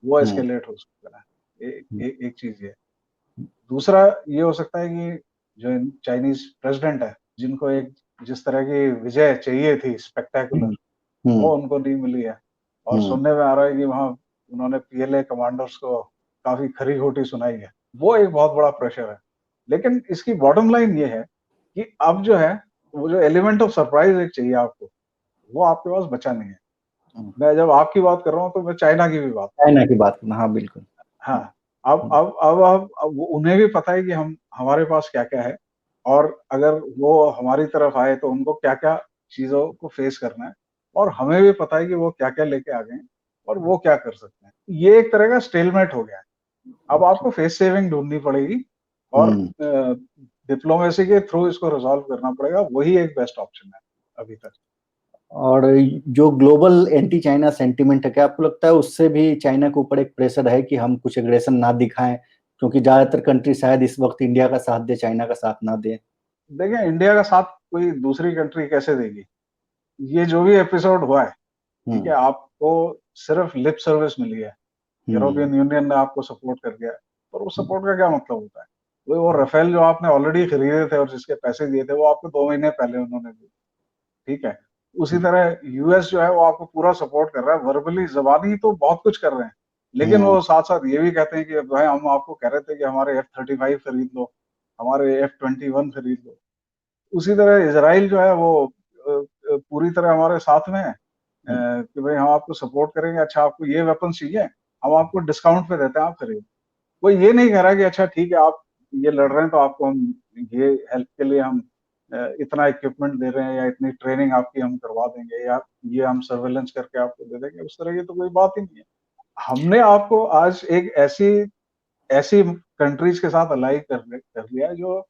वो एस्केलेट हो सकता है। एक चीज ये। दूसरा ये हो सकता है कि जो चाइनीज प्रेसिडेंट है, जिनको एक जिस तरह की विजय चाहिए थी स्पेक्टेकुलर, वो उनको नहीं मिली है। और सुनने में आ रहा है कि वहाँ उन्होंने पीएलए कमांडर्स को काफी खरी खोटी सुनाई है। वो एक बहुत बड़ा प्रेशर है। लेकिन इसकी बॉटम लाइन ये है कि अब जो है, वो जो एलिमेंट ऑफ सरप्राइज एक चाहिए आपको, वो आपके पास बचा नहीं है। मैं जब आपकी बात कर रहा हूँ तो मैं चाइना की भी बात, चाइना की बात करना, हाँ बिल्कुल। हाँ। अब उन्हें भी पता है कि हम, हमारे पास क्या क्या है, और अगर वो हमारी तरफ आए तो उनको क्या क्या चीजों को फेस करना है, और हमें भी पता है कि वो क्या क्या लेके आ गए हैं और वो क्या कर सकते हैं। ये एक तरह का स्टेलमेट हो गया है। अब आपको फेस सेविंग ढूंढनी पड़ेगी, और डिप्लोमेसी के थ्रू इसको रिजॉल्व करना पड़ेगा। वही एक बेस्ट ऑप्शन है अभी तक। और जो ग्लोबल एंटी चाइना सेंटिमेंट है, क्या आपको लगता है उससे भी चाइना के ऊपर एक प्रेशर है कि हम कुछ एग्रेशन ना दिखाएं, क्योंकि ज्यादातर कंट्री शायद इस वक्त इंडिया का साथ दे, चाइना का साथ ना दे? देखिए, इंडिया का साथ कोई दूसरी कंट्री कैसे देगी? ये जो भी एपिसोड हुआ है, ठीक है, आपको सिर्फ लिप सर्विस मिली है। यूरोपियन यूनियन ने आपको सपोर्ट कर दिया, पर वो सपोर्ट का क्या मतलब होता है? वो राफेल जो आपने ऑलरेडी खरीदे थे और जिसके पैसे दिए थे, वो आपको 2 महीने पहले उन्होंने दिए, ठीक है। उसी तरह यूएस जो है वो आपको पूरा सपोर्ट कर रहा है, वर्बली, जबानी तो बहुत कुछ कर रहे हैं, लेकिन वो साथ साथ ये भी कहते हैं कि भाई हम आपको कह रहे थे कि हमारे F-35 खरीद लो, हमारे F-21 खरीद लो। उसी तरह इसराइल जो है वो पूरी तरह हमारे साथ में है, कि भाई हम आपको सपोर्ट करेंगे। अच्छा, आपको ये वेपन चाहिए, हम आपको डिस्काउंट पे देते हैं, आप खरीदो। वो ये नहीं कह रहा कि अच्छा ठीक है, आप ये लड़ रहे हैं तो आपको हम ये हेल्प के लिए हम इतना इक्विपमेंट दे रहे हैं, या इतनी ट्रेनिंग आपकी हम करवा देंगे, या ये हम सर्वेलेंस करके आपको दे देंगे। उस तरह की तो कोई बात ही नहीं है। हमने आपको आज एक ऐसी ऐसी कंट्रीज के साथ अलाई कर लिया है जो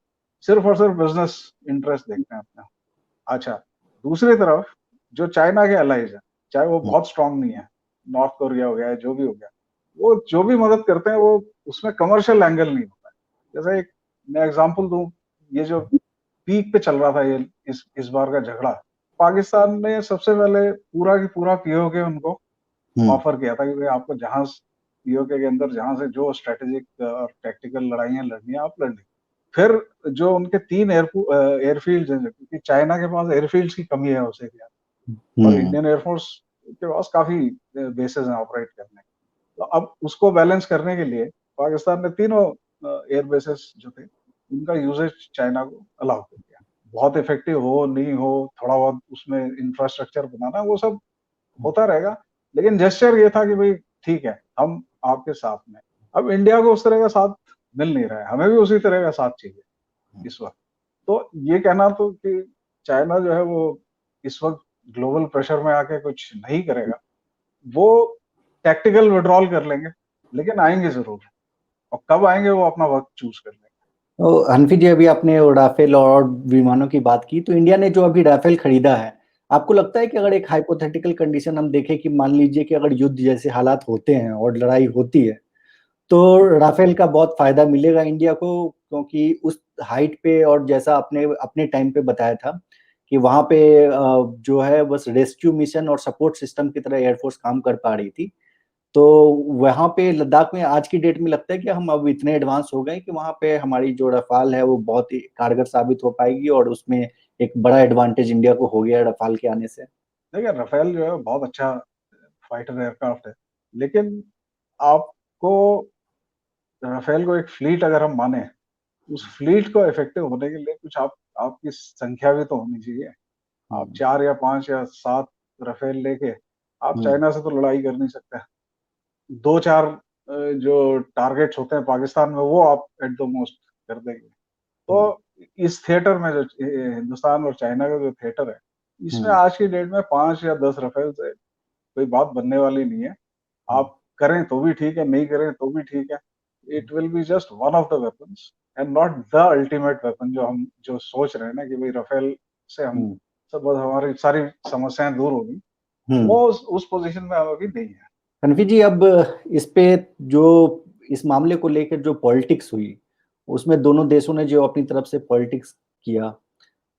सिर्फ और सिर्फ बिजनेस इंटरेस्ट देखते हैं अपना। अच्छा, दूसरी तरफ जो चाइना के अलाइज है, चाहे वो बहुत स्ट्रांग नहीं है, नॉर्थ कोरिया हो गया, जो भी हो गया, वो जो भी मदद करते हैं वो उसमें कमर्शियल एंगल नहीं होता है। जैसे एक मैं एग्जांपल दूं, ये जो पीक पे चल रहा था, ये इस बार का झगड़ा, पाकिस्तान ने सबसे पहले पूरा की पूरा पीओके उनको ऑफर किया था कि भाई आपको जहां पीओके के अंदर जहां से जो स्ट्रेटेजिक और टैक्टिकल लड़ाइयां लड़नी है, आप लड़ ली। फिर जो उनके 3 एयरफील्ड हैं, क्योंकि चाइना के पास एयरफील्ड्स की कमी है उस एरिया में, और इंडियन एयरफोर्स के पास काफी बेसेस हैं ऑपरेट करने के। तो अब उसको बैलेंस करने के लिए पाकिस्तान ने तीनों एयर बेसेस जो थे उनका यूजेज चाइना को अलाउ कर दिया। बहुत इफेक्टिव हो नहीं हो, थोड़ा बहुत उसमें इंफ्रास्ट्रक्चर बनाना, वो सब होता रहेगा, लेकिन जेस्चर ये था कि भाई ठीक है, हम आपके साथ में। अब इंडिया को उस तरह का साथ मिल नहीं रहा है, हमें भी उसी तरह का साथ चाहिए इस वक्त। तो ये कहना तो कि चाइना जो है वो इस वक्त ग्लोबल प्रेशर में आके कुछ नहीं करेगा, वो टैक्टिकल विड्रॉल कर लेंगे, लेकिन आएंगे जरूर, और कब आएंगे वो अपना वक्त चूज कर लेंगे। तो हनफी जी, अभी आपने वो राफेल और विमानों की बात की, तो इंडिया ने जो अभी राफेल खरीदा है, आपको लगता है कि अगर एक हाइपोथेटिकल कंडीशन हम देखें कि मान लीजिए कि अगर युद्ध जैसे हालात होते हैं और लड़ाई होती है, तो राफेल का बहुत फायदा मिलेगा इंडिया को, क्योंकि उस हाइट पे, और जैसा आपने अपने टाइम पे बताया था कि वहां पे जो है बस रेस्क्यू मिशन और सपोर्ट सिस्टम की तरह एयरफोर्स काम कर पा रही थी। तो वहां पे लद्दाख में आज की डेट में लगता है कि हम अब इतने एडवांस हो गए कि वहां पे हमारी जो रफाल है वो बहुत ही कारगर साबित हो पाएगी, और उसमें एक बड़ा एडवांटेज इंडिया को हो गया रफाल के आने से। देखिए, राफेल जो है बहुत अच्छा फाइटर एयरक्राफ्ट है, लेकिन आपको राफेल को एक फ्लीट अगर हम माने, उस फ्लीट को इफेक्टिव होने के लिए कुछ आपकी संख्या भी तो होनी चाहिए। आप 4 या 5 या 7 राफेल लेके आप हम्म। चाइना से तो लड़ाई कर नहीं सकते। 2-4 जो टारगेट्स होते हैं पाकिस्तान में, वो आप एट द मोस्ट कर देंगे। तो इस थिएटर में जो हिंदुस्तान और चाइना का जो थिएटर है, इसमें आज की डेट में 5 या 10 राफेल से कोई बात बनने वाली नहीं है। आप करें तो भी ठीक है, नहीं करें तो भी ठीक है। It will be just one of the weapons and not the ultimate weapon, जो हम जो सोच रहे हैं ना कि भाई राफेल से हम हम्म। सब हमारी सारी समस्याएं दूर होगी, हम्म। वो उस पोजीशन में हम अभी नहीं है। रणवीर जी, अब इस पे जो इस मामले को लेकर जो पॉलिटिक्स हुई, उसमें दोनों देशों ने जो अपनी तरफ से पॉलिटिक्स किया,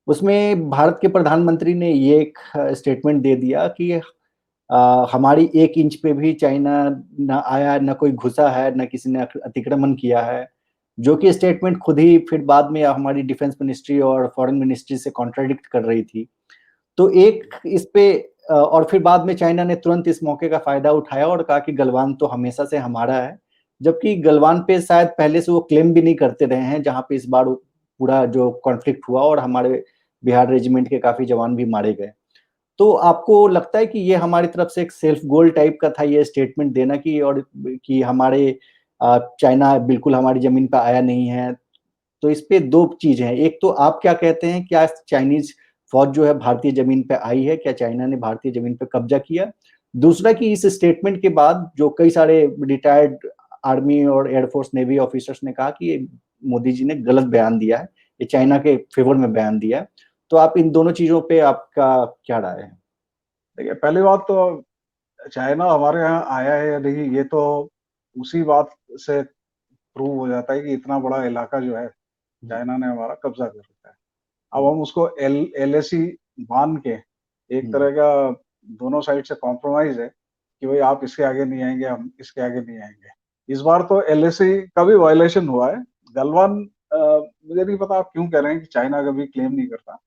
उसमें भारत के प्रधानमंत्री ने ये एक स्टेटमेंट दे दिया कि हमारी 1 इंच पे भी चाइना ना आया, ना कोई घुसा है, ना किसी ने अतिक्रमण किया है, जो कि स्टेटमेंट खुद ही फिर बाद में हमारी डिफेंस मिनिस्ट्री और फॉरेन मिनिस्ट्री से कॉन्ट्राडिक्ट कर रही थी। तो एक इस पे और फिर बाद में चाइना ने तुरंत इस मौके का फायदा उठाया और कहा कि गलवान तो हमेशा से हमारा है, जबकि गलवान पे शायद पहले से वो क्लेम भी नहीं करते रहे हैं, जहां पे इस बार पूरा जो कॉन्फ्लिक्ट हुआ और हमारे बिहार रेजिमेंट के काफी जवान भी मारे गए। तो आपको लगता है कि ये हमारी तरफ से एक सेल्फ गोल टाइप का था ये स्टेटमेंट देना, कि और कि हमारे चाइना बिल्कुल हमारी जमीन पर आया नहीं है? तो इस पे दो चीजें हैं, एक तो आप क्या कहते हैं, क्या चाइनीज फौज जो है भारतीय जमीन पे आई है, क्या चाइना ने भारतीय जमीन पे कब्जा किया? दूसरा कि इस स्टेटमेंट के बाद जो कई सारे रिटायर्ड आर्मी और एयरफोर्स नेवी ऑफिसर्स ने कहा कि ये मोदी जी ने गलत बयान दिया है, ये चाइना के फेवर में बयान दिया है, तो आप इन दोनों चीजों पे आपका क्या राय है? देखिए, पहली बात तो चाइना हमारे यहाँ आया है या नहीं, ये तो उसी बात से प्रूव हो जाता है कि इतना बड़ा इलाका जो है चाइना ने हमारा कब्जा कर रखा है। अब हम उसको एलएसी मान के एक तरह का दोनों साइड से कॉम्प्रोमाइज है कि भाई आप इसके आगे नहीं आएंगे, हम इसके आगे नहीं आएंगे। इस बार तो एलएसी का भी वायलेशन हुआ है। गलवान मुझे नहीं पता आप क्यों कह रहे हैं कि चाइना कभी क्लेम नहीं करता।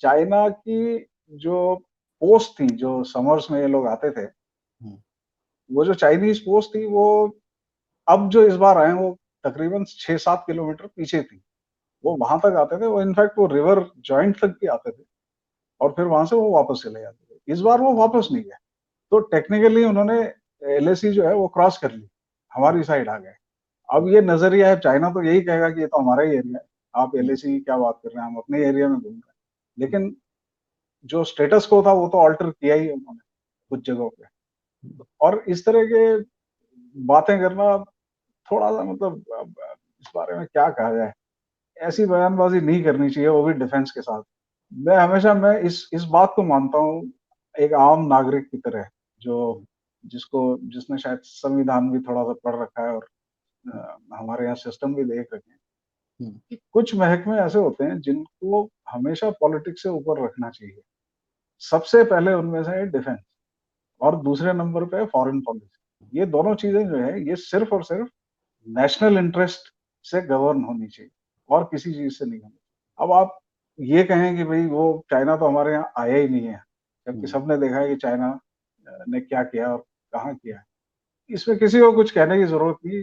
चाइना की जो पोस्ट थी, जो समर्स में ये लोग आते थे, वो जो चाइनीज पोस्ट थी, वो अब जो इस बार आए हैं, वो तकरीबन 6-7 किलोमीटर पीछे थी। वो वहां तक आते थे, वो इनफैक्ट वो रिवर जॉइंट तक भी आते थे, और फिर वहां से वो वापस चले जाते थे। इस बार वो वापस नहीं गए, तो टेक्निकली उन्होंने एलएसी जो है वो क्रॉस कर ली, हमारी साइड आ गए। अब ये नजरिया है, चाइना तो यही कहेगा कि ये तो हमारा ही एरिया है, आप एलएसी की क्या बात कर रहे हैं, हम अपने एरिया में घूम रहे हैं। लेकिन जो स्टेटस को था वो तो ऑल्टर किया ही उन्होंने कुछ जगहों पे। और इस तरह के बातें करना थोड़ा सा मतलब, अब इस बारे में क्या कहा जाए, ऐसी बयानबाजी नहीं करनी चाहिए, वो भी डिफेंस के साथ। मैं इस बात को मानता हूँ, एक आम नागरिक की तरह, जो जिसने शायद संविधान भी थोड़ा सा पढ़ रखा है, और हमारे यहाँ सिस्टम भी देख रखे हैं, कि कुछ महकमे ऐसे होते हैं जिनको हमेशा पॉलिटिक्स से ऊपर रखना चाहिए। सबसे पहले उनमें से है डिफेंस, और दूसरे नंबर पे है फॉरेन पॉलिसी। ये दोनों चीजें जो है, ये सिर्फ और सिर्फ नेशनल इंटरेस्ट से गवर्न होनी चाहिए, और किसी चीज से नहीं होनी। अब आप ये कहें कि भाई वो चाइना तो हमारे यहाँ आया ही नहीं है, जबकि सबने देखा है कि चाइना ने क्या किया और कहाँ किया है। इसमें किसी को कुछ कहने की जरूरत नहीं,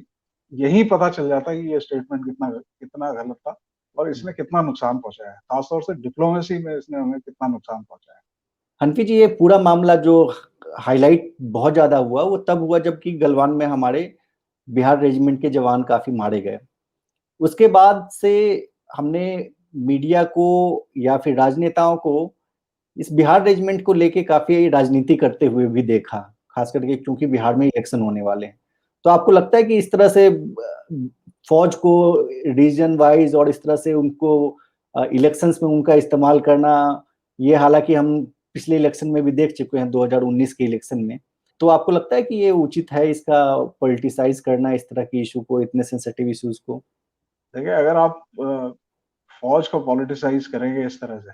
यही पता चल जाता है कि ये स्टेटमेंट कितना कितना गलत था, और इसने कितना नुकसान पहुंचाया है, खासतौर से डिप्लोमेसी में इसने हमें कितना नुकसान पहुंचाया है। हनफी जी, ये पूरा मामला जो हाईलाइट बहुत ज्यादा हुआ वो तब हुआ जबकि गलवान में हमारे बिहार रेजिमेंट के जवान काफी मारे गए। उसके बाद से हमने मीडिया को या फिर राजनेताओं को इस बिहार रेजिमेंट को लेके काफी राजनीति करते हुए भी देखा, खास करके क्योंकि बिहार में इलेक्शन होने वाले हैं। तो आपको लगता है कि इस तरह से फौज को रीजन वाइज और इस तरह से उनको इलेक्शंस में उनका इस्तेमाल करना, ये हालांकि हम पिछले इलेक्शन में भी देख चुके हैं 2019 के इलेक्शन में, तो आपको लगता है कि ये उचित है इसका पॉलिटिसाइज करना, इस तरह के इशू को, इतने सेंसिटिव इश्यूज को? देखिए, अगर आप फौज को पॉलिटिसाइज करेंगे इस तरह से,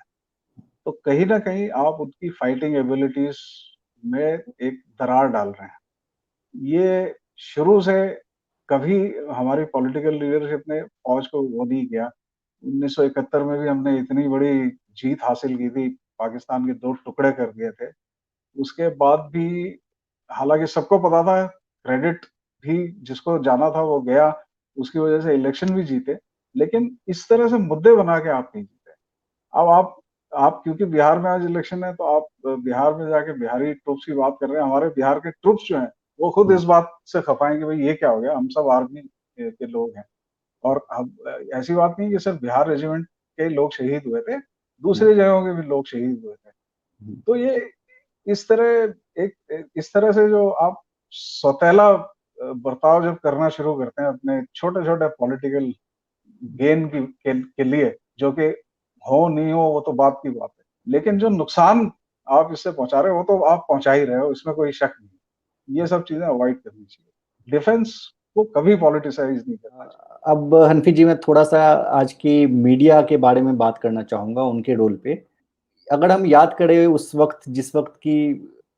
तो कहीं ना कहीं आप उनकी फाइटिंग एबिलिटीज में एक दरार डाल रहे हैं। ये शुरू से कभी हमारी पॉलिटिकल लीडरशिप ने फौज को वो नहीं किया। 1971 में भी हमने इतनी बड़ी जीत हासिल की थी, पाकिस्तान के 2 टुकड़े कर दिए थे। उसके बाद भी हालांकि सबको पता था, क्रेडिट भी जिसको जाना था वो गया, उसकी वजह से इलेक्शन भी जीते, लेकिन इस तरह से मुद्दे बना के आप नहीं जीते। अब आप क्योंकि बिहार में आज इलेक्शन है, तो आप बिहार में जाके बिहारी ट्रूप्स की बात कर रहे हैं। हमारे बिहार के ट्रूप्स जो हैं, वो खुद इस बात से खफा हैं कि भाई ये क्या हो गया, हम सब आर्मी के लोग हैं। और अब ऐसी बात नहीं कि सिर्फ बिहार रेजिमेंट के लोग शहीद हुए थे, दूसरी जगहों के भी लोग शहीद हुए थे। तो ये इस तरह से जो आप सौतेला बर्ताव जब करना शुरू करते हैं अपने छोटे छोटे पॉलिटिकल गेन के लिए, जो कि हो नहीं हो वो तो बात की बात है, लेकिन जो नुकसान आप इससे पहुंचा रहे हो वो तो आप पहुंचा ही रहे हो, इसमें कोई शक नहीं। ये सब चीजें अवॉइड करनी चाहिए। डिफेंस को कभी पॉलिटिसाइज नहीं करना चाहिए। अब हनफी जी, मैं थोड़ा सा आज की मीडिया के बारे में बात करना चाहूंगा, उनके रोल पे। अगर हम याद करें उस वक्त, जिस वक्त की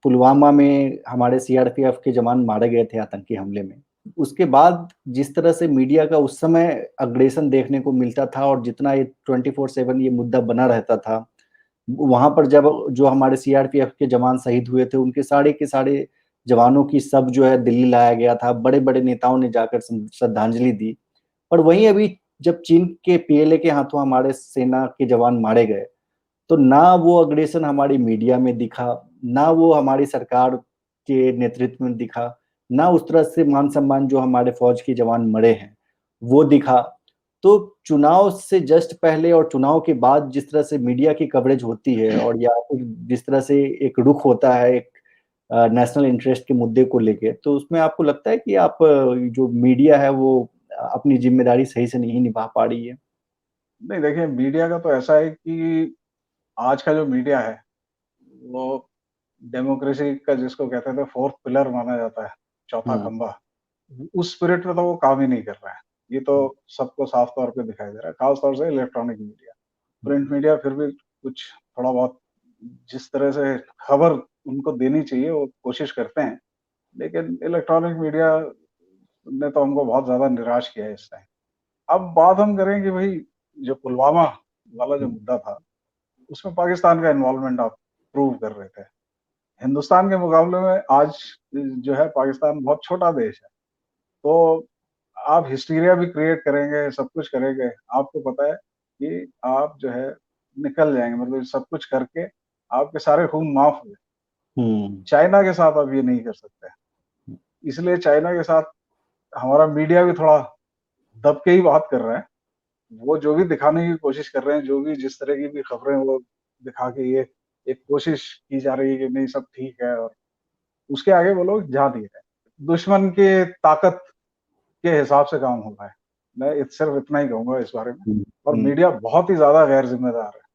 पुलवामा में हमारे सीआरपीएफ के जवान मारे गए थे आतंकी हमले में, उसके बाद जिस तरह से मीडिया का उस समय अग्रेसन देखने को मिलता था और जितना ये 24/7 ये मुद्दा बना रहता था, वहां पर जब जो हमारे सीआरपीएफ के जवान शहीद हुए थे, उनके सारे के सारे जवानों की सब जो है दिल्ली लाया गया था, बड़े बड़े नेताओं ने जाकर श्रद्धांजलि दी। और वहीं अभी जब चीन के पीएलए के हाथों हमारे सेना के जवान मारे गए, तो ना वो अग्रेसन हमारी मीडिया में दिखा, ना वो हमारी सरकार के नेतृत्व में दिखा, ना उस तरह से मान सम्मान जो हमारे फौज के जवान मरे हैं वो दिखा। तो चुनाव से जस्ट पहले और चुनाव के बाद जिस तरह से मीडिया की कवरेज होती है, और या फिर जिस तरह से एक रुख होता है एक नेशनल इंटरेस्ट के मुद्दे को लेके, तो उसमें आपको लगता है कि आप जो मीडिया है वो अपनी जिम्मेदारी सही से नहीं निभा पा रही है? नहीं, देखिए, मीडिया का तो ऐसा है कि आज का जो मीडिया है वो डेमोक्रेसी का, जिसको कहते थे फोर्थ पिलर माना जाता है, चौथा हम्म। खंभा, उस स्पिरिट में तो वो काम ही नहीं कर रहा है। ये तो सबको साफ तौर पे दिखाई दे रहा है, खास तौर से इलेक्ट्रॉनिक मीडिया। प्रिंट मीडिया फिर भी कुछ थोड़ा बहुत जिस तरह से खबर उनको देनी चाहिए वो कोशिश करते हैं, लेकिन इलेक्ट्रॉनिक मीडिया ने तो हमको बहुत ज्यादा निराश किया है इस टाइम। अब बात हम करें कि भाई जो पुलवामा वाला जो मुद्दा था, उसमें पाकिस्तान का इन्वॉल्वमेंट आप प्रूव कर रहे थे। हिंदुस्तान के मुकाबले में आज जो है पाकिस्तान बहुत छोटा देश है, तो आप हिस्टीरिया भी क्रिएट करेंगे, सब कुछ करेंगे, आपको पता है कि आप जो है निकल जाएंगे, मतलब सब कुछ करके आपके सारे खून माफ हो जाए। हम्म। चाइना के साथ आप ये नहीं कर सकते, इसलिए चाइना के साथ हमारा मीडिया भी थोड़ा दब के ही बात कर रहा है। वो जो भी दिखाने की कोशिश कर रहे हैं, जो भी जिस तरह की भी खबरें वो दिखा के ये एक कोशिश की जा रही है कि नहीं सब ठीक है, और उसके आगे वो लोग जा नहीं रहे। दुश्मन के ताकत के हिसाब से काम हो रहा है। मैं सिर्फ इतना ही कहूंगा इस बारे में। और हम्म। मीडिया बहुत ही ज्यादा गैर जिम्मेदार है।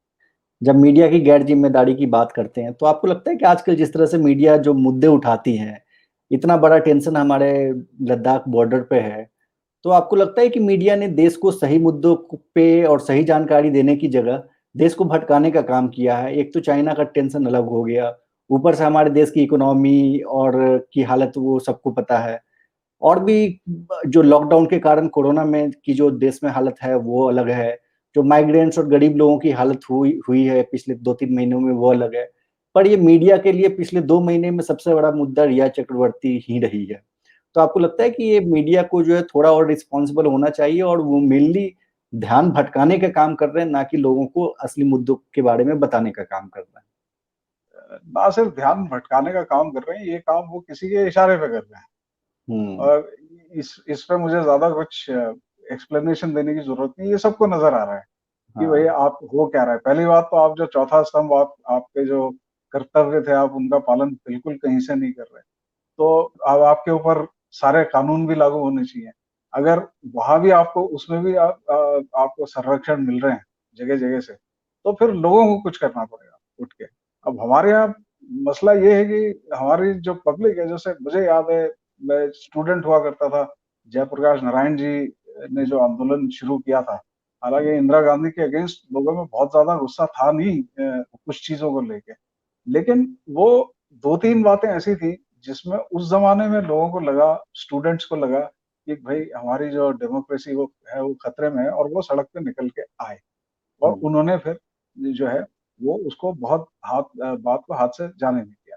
जब मीडिया की गैर जिम्मेदारी की बात करते हैं, तो आपको लगता है कि आजकल जिस तरह से मीडिया जो मुद्दे उठाती है, इतना बड़ा टेंशन हमारे लद्दाख बॉर्डर पे है, तो आपको लगता है कि मीडिया ने देश को सही मुद्दों पे और सही जानकारी देने की जगह देश को भटकाने का काम किया है? एक तो चाइना का टेंशन अलग हो गया, ऊपर से हमारे देश की इकोनॉमी और की हालत वो सबको पता है, और भी जो लॉकडाउन के कारण कोरोना में की जो देश में हालत है वो अलग है, जो माइग्रेंट्स और गरीब लोगों की हालत हुई हुई है पिछले 2-3 महीनों में वो अलग है। पर ये मीडिया के लिए पिछले 2 महीने में सबसे बड़ा मुद्दा रिया चक्रवर्ती ही रही है। तो आपको लगता है कि ये मीडिया को जो है थोड़ा और रिस्पॉन्सिबल होना चाहिए, और वो मेनली ध्यान भटकाने का काम कर रहे हैं, ना कि लोगों को असली मुद्दों के बारे में बताने का काम कर रहे ना सिर्फ ध्यान भटकाने का काम कर रहे हैं, ये काम वो किसी के इशारे पे कर रहे हैं। हैं? और इस पे मुझे ज्यादा कुछ एक्सप्लेनेशन देने की जरूरत नहीं, ये सबको नजर आ रहा है कि हाँ। भाई आप हो क्या रहा है। पहली बात तो आप जो चौथा स्तंभ, आपके जो कर्तव्य थे आप उनका पालन बिल्कुल कहीं से नहीं कर रहे। तो अब आपके ऊपर सारे कानून भी लागू होने चाहिए। अगर वहां भी आपको, उसमें भी आपको संरक्षण मिल रहे हैं जगह जगह से, तो फिर लोगों को कुछ करना पड़ेगा उठ के। अब हमारे यहाँ मसला ये है कि हमारी जो पब्लिक है, जैसे मुझे याद है मैं स्टूडेंट हुआ करता था, जयप्रकाश नारायण जी ने जो आंदोलन शुरू किया था, हालांकि इंदिरा गांधी के अगेंस्ट लोगों में बहुत ज्यादा गुस्सा था नहीं कुछ चीजों को लेके, लेकिन वो दो तीन बातें ऐसी थी जिसमें उस जमाने में लोगों को लगा, स्टूडेंट्स को लगा कि भाई हमारी जो डेमोक्रेसी वो है वो खतरे में है, और वो सड़क पे निकल के आए। और उन्होंने फिर जो है वो उसको बहुत बात को हाथ से जाने नहीं दिया।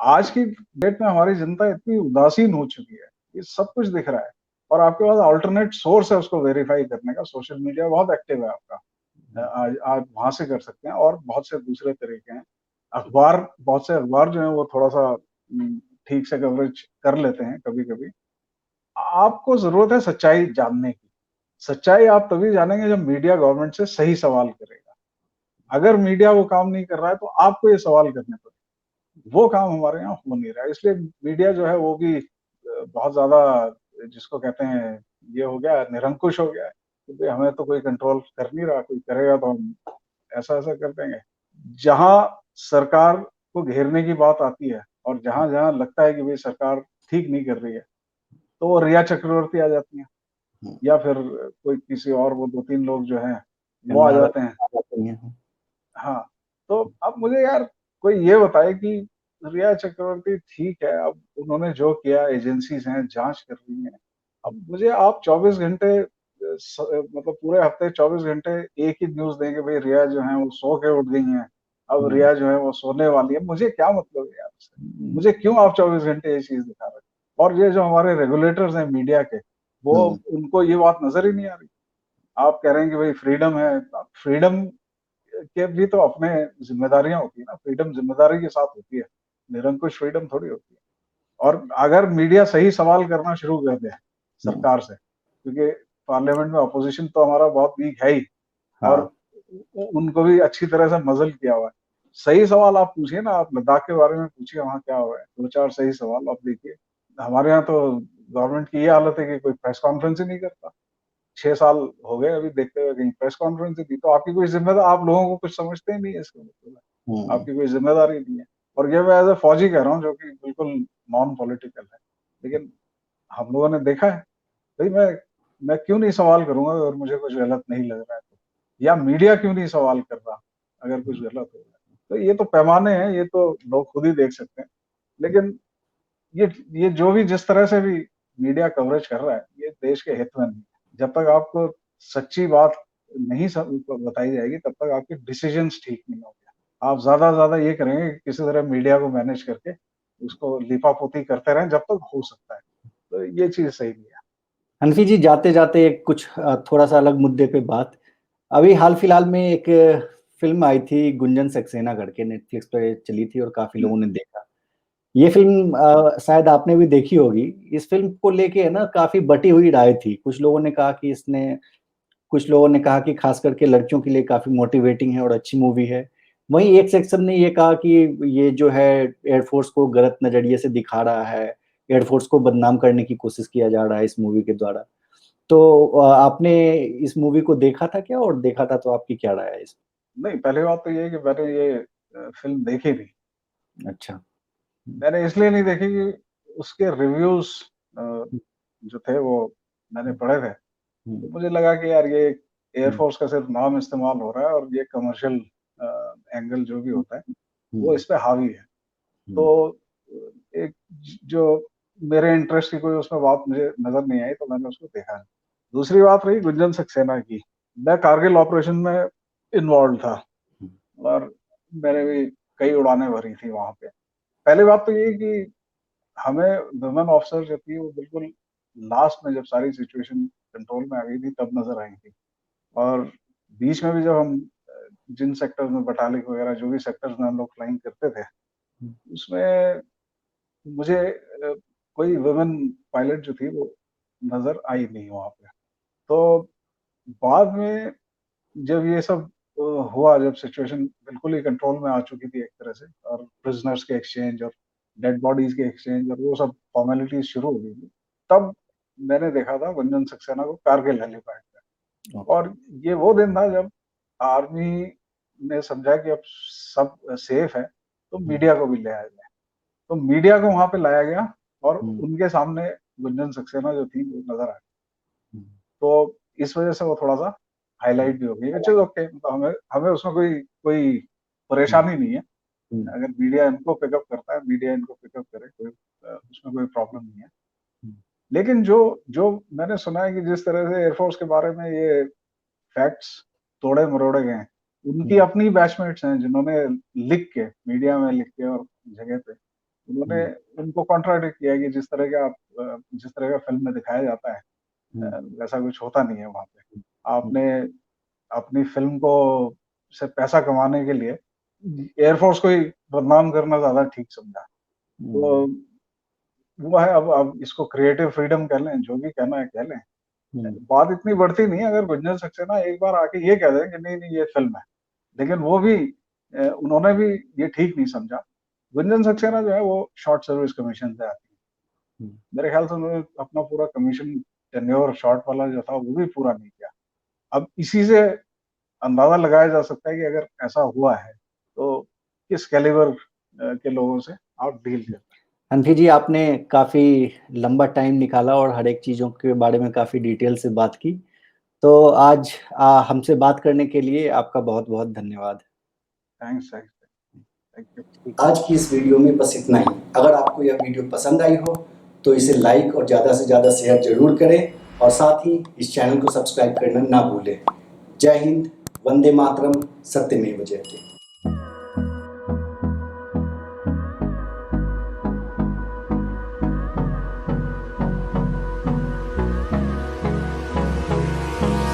आज की डेट में हमारी जनता इतनी उदासीन हो चुकी है, ये सब कुछ दिख रहा है, और आपके पास अल्टरनेट सोर्स है उसको वेरीफाई करने का। सोशल मीडिया बहुत एक्टिव है आपका, आज आप वहां से कर सकते हैं, और बहुत से दूसरे तरीके हैं। अखबार, बहुत से अखबार जो है वो थोड़ा सा ठीक से कवरेज कर लेते हैं कभी कभी। आपको जरूरत है सच्चाई जानने की। सच्चाई आप तभी जानेंगे जब मीडिया गवर्नमेंट से सही सवाल करेगा। अगर मीडिया वो काम नहीं कर रहा है तो आपको ये सवाल करने पड़ेंगे। वो काम हमारे यहाँ हो नहीं रहा है, इसलिए मीडिया जो है वो भी बहुत ज्यादा, जिसको कहते हैं, ये हो गया, निरंकुश हो गया है, क्योंकि हमें तो कोई कंट्रोल कर नहीं रहा, कोई करेगा तो हम ऐसा ऐसा कर देंगे। जहां सरकार को घेरने की बात आती है, और जहां जहां लगता है कि भाई सरकार ठीक नहीं कर रही है, तो वो रिया चक्रवर्ती आ जाती है, या फिर कोई किसी और, वो दो तीन लोग जो हैं वो आ कंगना जाते हैं। रनौत। हाँ, तो अब मुझे यार कोई ये बताए कि रिया चक्रवर्ती ठीक है, अब उन्होंने जो किया, एजेंसीज हैं जांच कर रही हैं, अब मुझे आप 24 घंटे मतलब पूरे हफ्ते 24 घंटे एक ही न्यूज देंगे, भाई रिया जो है वो सो के उठ गई हैं, अब रिया जो है वो सोने वाली है। मुझे क्या मतलब है यार उससे? मुझे क्यों आप 24 घंटे ये चीज दिखा रहे हैं? और ये जो हमारे रेगुलेटर्स हैं मीडिया के, वो, उनको ये बात नजर ही नहीं आ रही। आप कह रहे हैं कि भाई फ्रीडम है, फ्रीडम के भी तो अपने जिम्मेदारियां होती है ना। फ्रीडम जिम्मेदारी के साथ होती है, निरंकुश फ्रीडम थोड़ी होती है। और अगर मीडिया सही सवाल करना शुरू कर दे सरकार से, क्योंकि पार्लियामेंट में अपोजिशन तो हमारा बहुत वीक है ही, और हाँ। उनको भी अच्छी तरह से मजल किया हुआ है। सही सवाल आप पूछिए ना, आप लद्दाख के बारे में पूछिए, वहां क्या हुआ है, दो चार सही सवाल आप देखिए। हमारे यहाँ तो गवर्नमेंट की ये हालत है कि कोई प्रेस कॉन्फ्रेंस ही नहीं करता। 6 साल हो गए अभी देखते हुए, कहीं प्रेस कॉन्फ्रेंस ही थी। तो आपकी कोई जिम्मेदारी, आप लोगों को कुछ समझते ही नहीं है इसका मतलब है, आपकी कोई जिम्मेदारी नहीं है। और ये मैं एज ए फौजी कह रहा हूँ, जो कि बिल्कुल नॉन पॉलिटिकल है, लेकिन हम लोगों ने देखा है, भाई मैं क्यों नहीं सवाल करूंगा अगर मुझे कुछ गलत नहीं लग रहा है तो, या मीडिया क्यों नहीं सवाल कर रहा अगर कुछ गलत हो रहा है। तो ये तो पैमाने हैं, ये तो लोग खुद ही देख सकते हैं। लेकिन ये जो भी जिस तरह से भी मीडिया कवरेज कर रहा है, ये देश के हित में नहीं है। जब तक आपको सच्ची बात नहीं बताई जाएगी, तब तक आपके डिसीजंस ठीक नहीं होंगे। आप ज्यादा ज्यादा ये करेंगे कि किसी तरह मीडिया को मैनेज करके उसको लिपापोती करते रहें जब तक हो सकता है, तो ये चीज सही नहीं है। हनफी जी, जाते जाते कुछ थोड़ा सा अलग मुद्दे पे बात। अभी हाल फिलहाल में एक फिल्म आई थी गुंजन सक्सेना करके, नेटफ्लिक्स पे चली थी और काफी लोगों ने देखा। ये फिल्म शायद आपने भी देखी होगी। इस फिल्म को लेके है ना काफी बटी हुई राय थी। कुछ लोगों ने कहा कि खास करके लड़कियों के लिए काफी मोटिवेटिंग है और अच्छी मूवी है। वहीं एक सेक्शन ने ये कहा कि ये जो है एयरफोर्स को गलत नजरिए से दिखा रहा है, एयरफोर्स को बदनाम करने की कोशिश किया जा रहा है इस मूवी के द्वारा। तो आपने इस मूवी को देखा था क्या, और देखा था तो आपकी क्या राय है इस? नहीं, पहली बात तो ये है कि मैंने ये फिल्म देखी नहीं। अच्छा। मैंने इसलिए नहीं देखी कि उसके रिव्यूज जो थे वो मैंने पढ़े थे, तो मुझे लगा कि यार ये एयरफोर्स का सिर्फ नाम इस्तेमाल हो रहा है, और ये कमर्शियल एंगल जो भी होता है वो इस पे हावी है। तो एक जो मेरे इंटरेस्ट की कोई उसमें बात मुझे नजर नहीं आई, तो मैंने उसको देखा नहीं। दूसरी बात रही गुंजन सक्सेना की, मैं कारगिल ऑपरेशन में इन्वॉल्व था, और मैंने भी कई उड़ानें भरी थी वहां पे। पहली बात तो ये कि हमें वुमेन ऑफिसर जो थी वो बिल्कुल लास्ट में, जब सारी सिचुएशन कंट्रोल में आ गई थी, तब नजर आई थी। और बीच में भी जब हम जिन सेक्टर्स में, बटालिक वगैरह जो भी सेक्टर्स में हम लोग फ्लाइंग करते थे, उसमें मुझे कोई वुमेन पायलट जो थी वो नजर आई नहीं वहां पे। तो बाद में जब ये सब हुआ, जब सिचुएशन बिल्कुल ही कंट्रोल में आ चुकी थी एक तरह से, और प्रिजनर्स के एक्सचेंज और डेड बॉडीज के एक्सचेंज और वो सब फॉर्मेलिटीज शुरू हो गई थी, तब मैंने देखा था गुंजन सक्सेना को कारगिल हेलीपैड पे। और ये वो दिन था जब आर्मी ने समझा कि अब सब सेफ है, तो मीडिया को भी ले आया जाए। तो मीडिया को वहां पे लाया गया और उनके सामने गुंजन सक्सेना जो थी वो नजर आ गई। तो इस वजह से वो थोड़ा सा हाईलाइट भी हो गई। अच्छा, ओके, मतलब हमें हमें उसमें कोई कोई परेशानी नहीं है। अगर मीडिया इनको पिकअप करता है, मीडिया इनको पिकअप करे, कोई उसमें कोई प्रॉब्लम नहीं है। लेकिन जो जो मैंने सुना है कि जिस तरह से एयरफोर्स के बारे में ये फैक्ट्स तोड़े मरोड़े गए, उनकी अपनी बैचमेट्स हैं जिन्होंने लिख के, मीडिया में लिख के और जगह पे उन्होंने उनको कॉन्ट्राडिक्ट किया कि जिस तरह का जिस तरह का फिल्म में दिखाया जाता है वैसा कुछ होता नहीं है वहां पे। आपने अपनी फिल्म को से पैसा कमाने के लिए एयरफोर्स को ही बदनाम करना ज्यादा ठीक समझा। तो वो है, अब इसको क्रिएटिव फ्रीडम कह लें, जो भी कहना है कह लें, बात इतनी बढ़ती नहीं है। अगर गुंजन सक्सेना एक बार आके ये कह दें कि नहीं नहीं ये फिल्म है, लेकिन वो भी उन्होंने भी ये ठीक नहीं समझा। गुंजन सक्सेना जो है वो शॉर्ट सर्विस कमीशन से आती है। मेरे ख्याल से उन्होंने अपना पूरा कमीशन टेन्योर शॉर्ट वाला जो था वो भी पूरा नहीं किया। अब इसी से अंदाजा लगाया जा सकता है कि अगर ऐसा हुआ है तो किस कैलिबर के लोगों से आप डील करते हैं। हंफी जी, आपने काफी लंबा टाइम निकाला और हर एक चीजों के बारे में काफी डिटेल से बात की। तो आज हमसे बात करने के लिए आपका बहुत बहुत धन्यवाद। Thanks, thank you. आज की इस वीडियो में बस इतना ही। अगर आपको यह वीडियो पसंद आई हो तो इसे लाइक और ज़्यादा से ज़्यादा शेयर जरूर करें, और साथ ही इस चैनल को सब्सक्राइब करना ना भूलें। जय हिंद, वंदे मातरम, सत्यमेव जयते।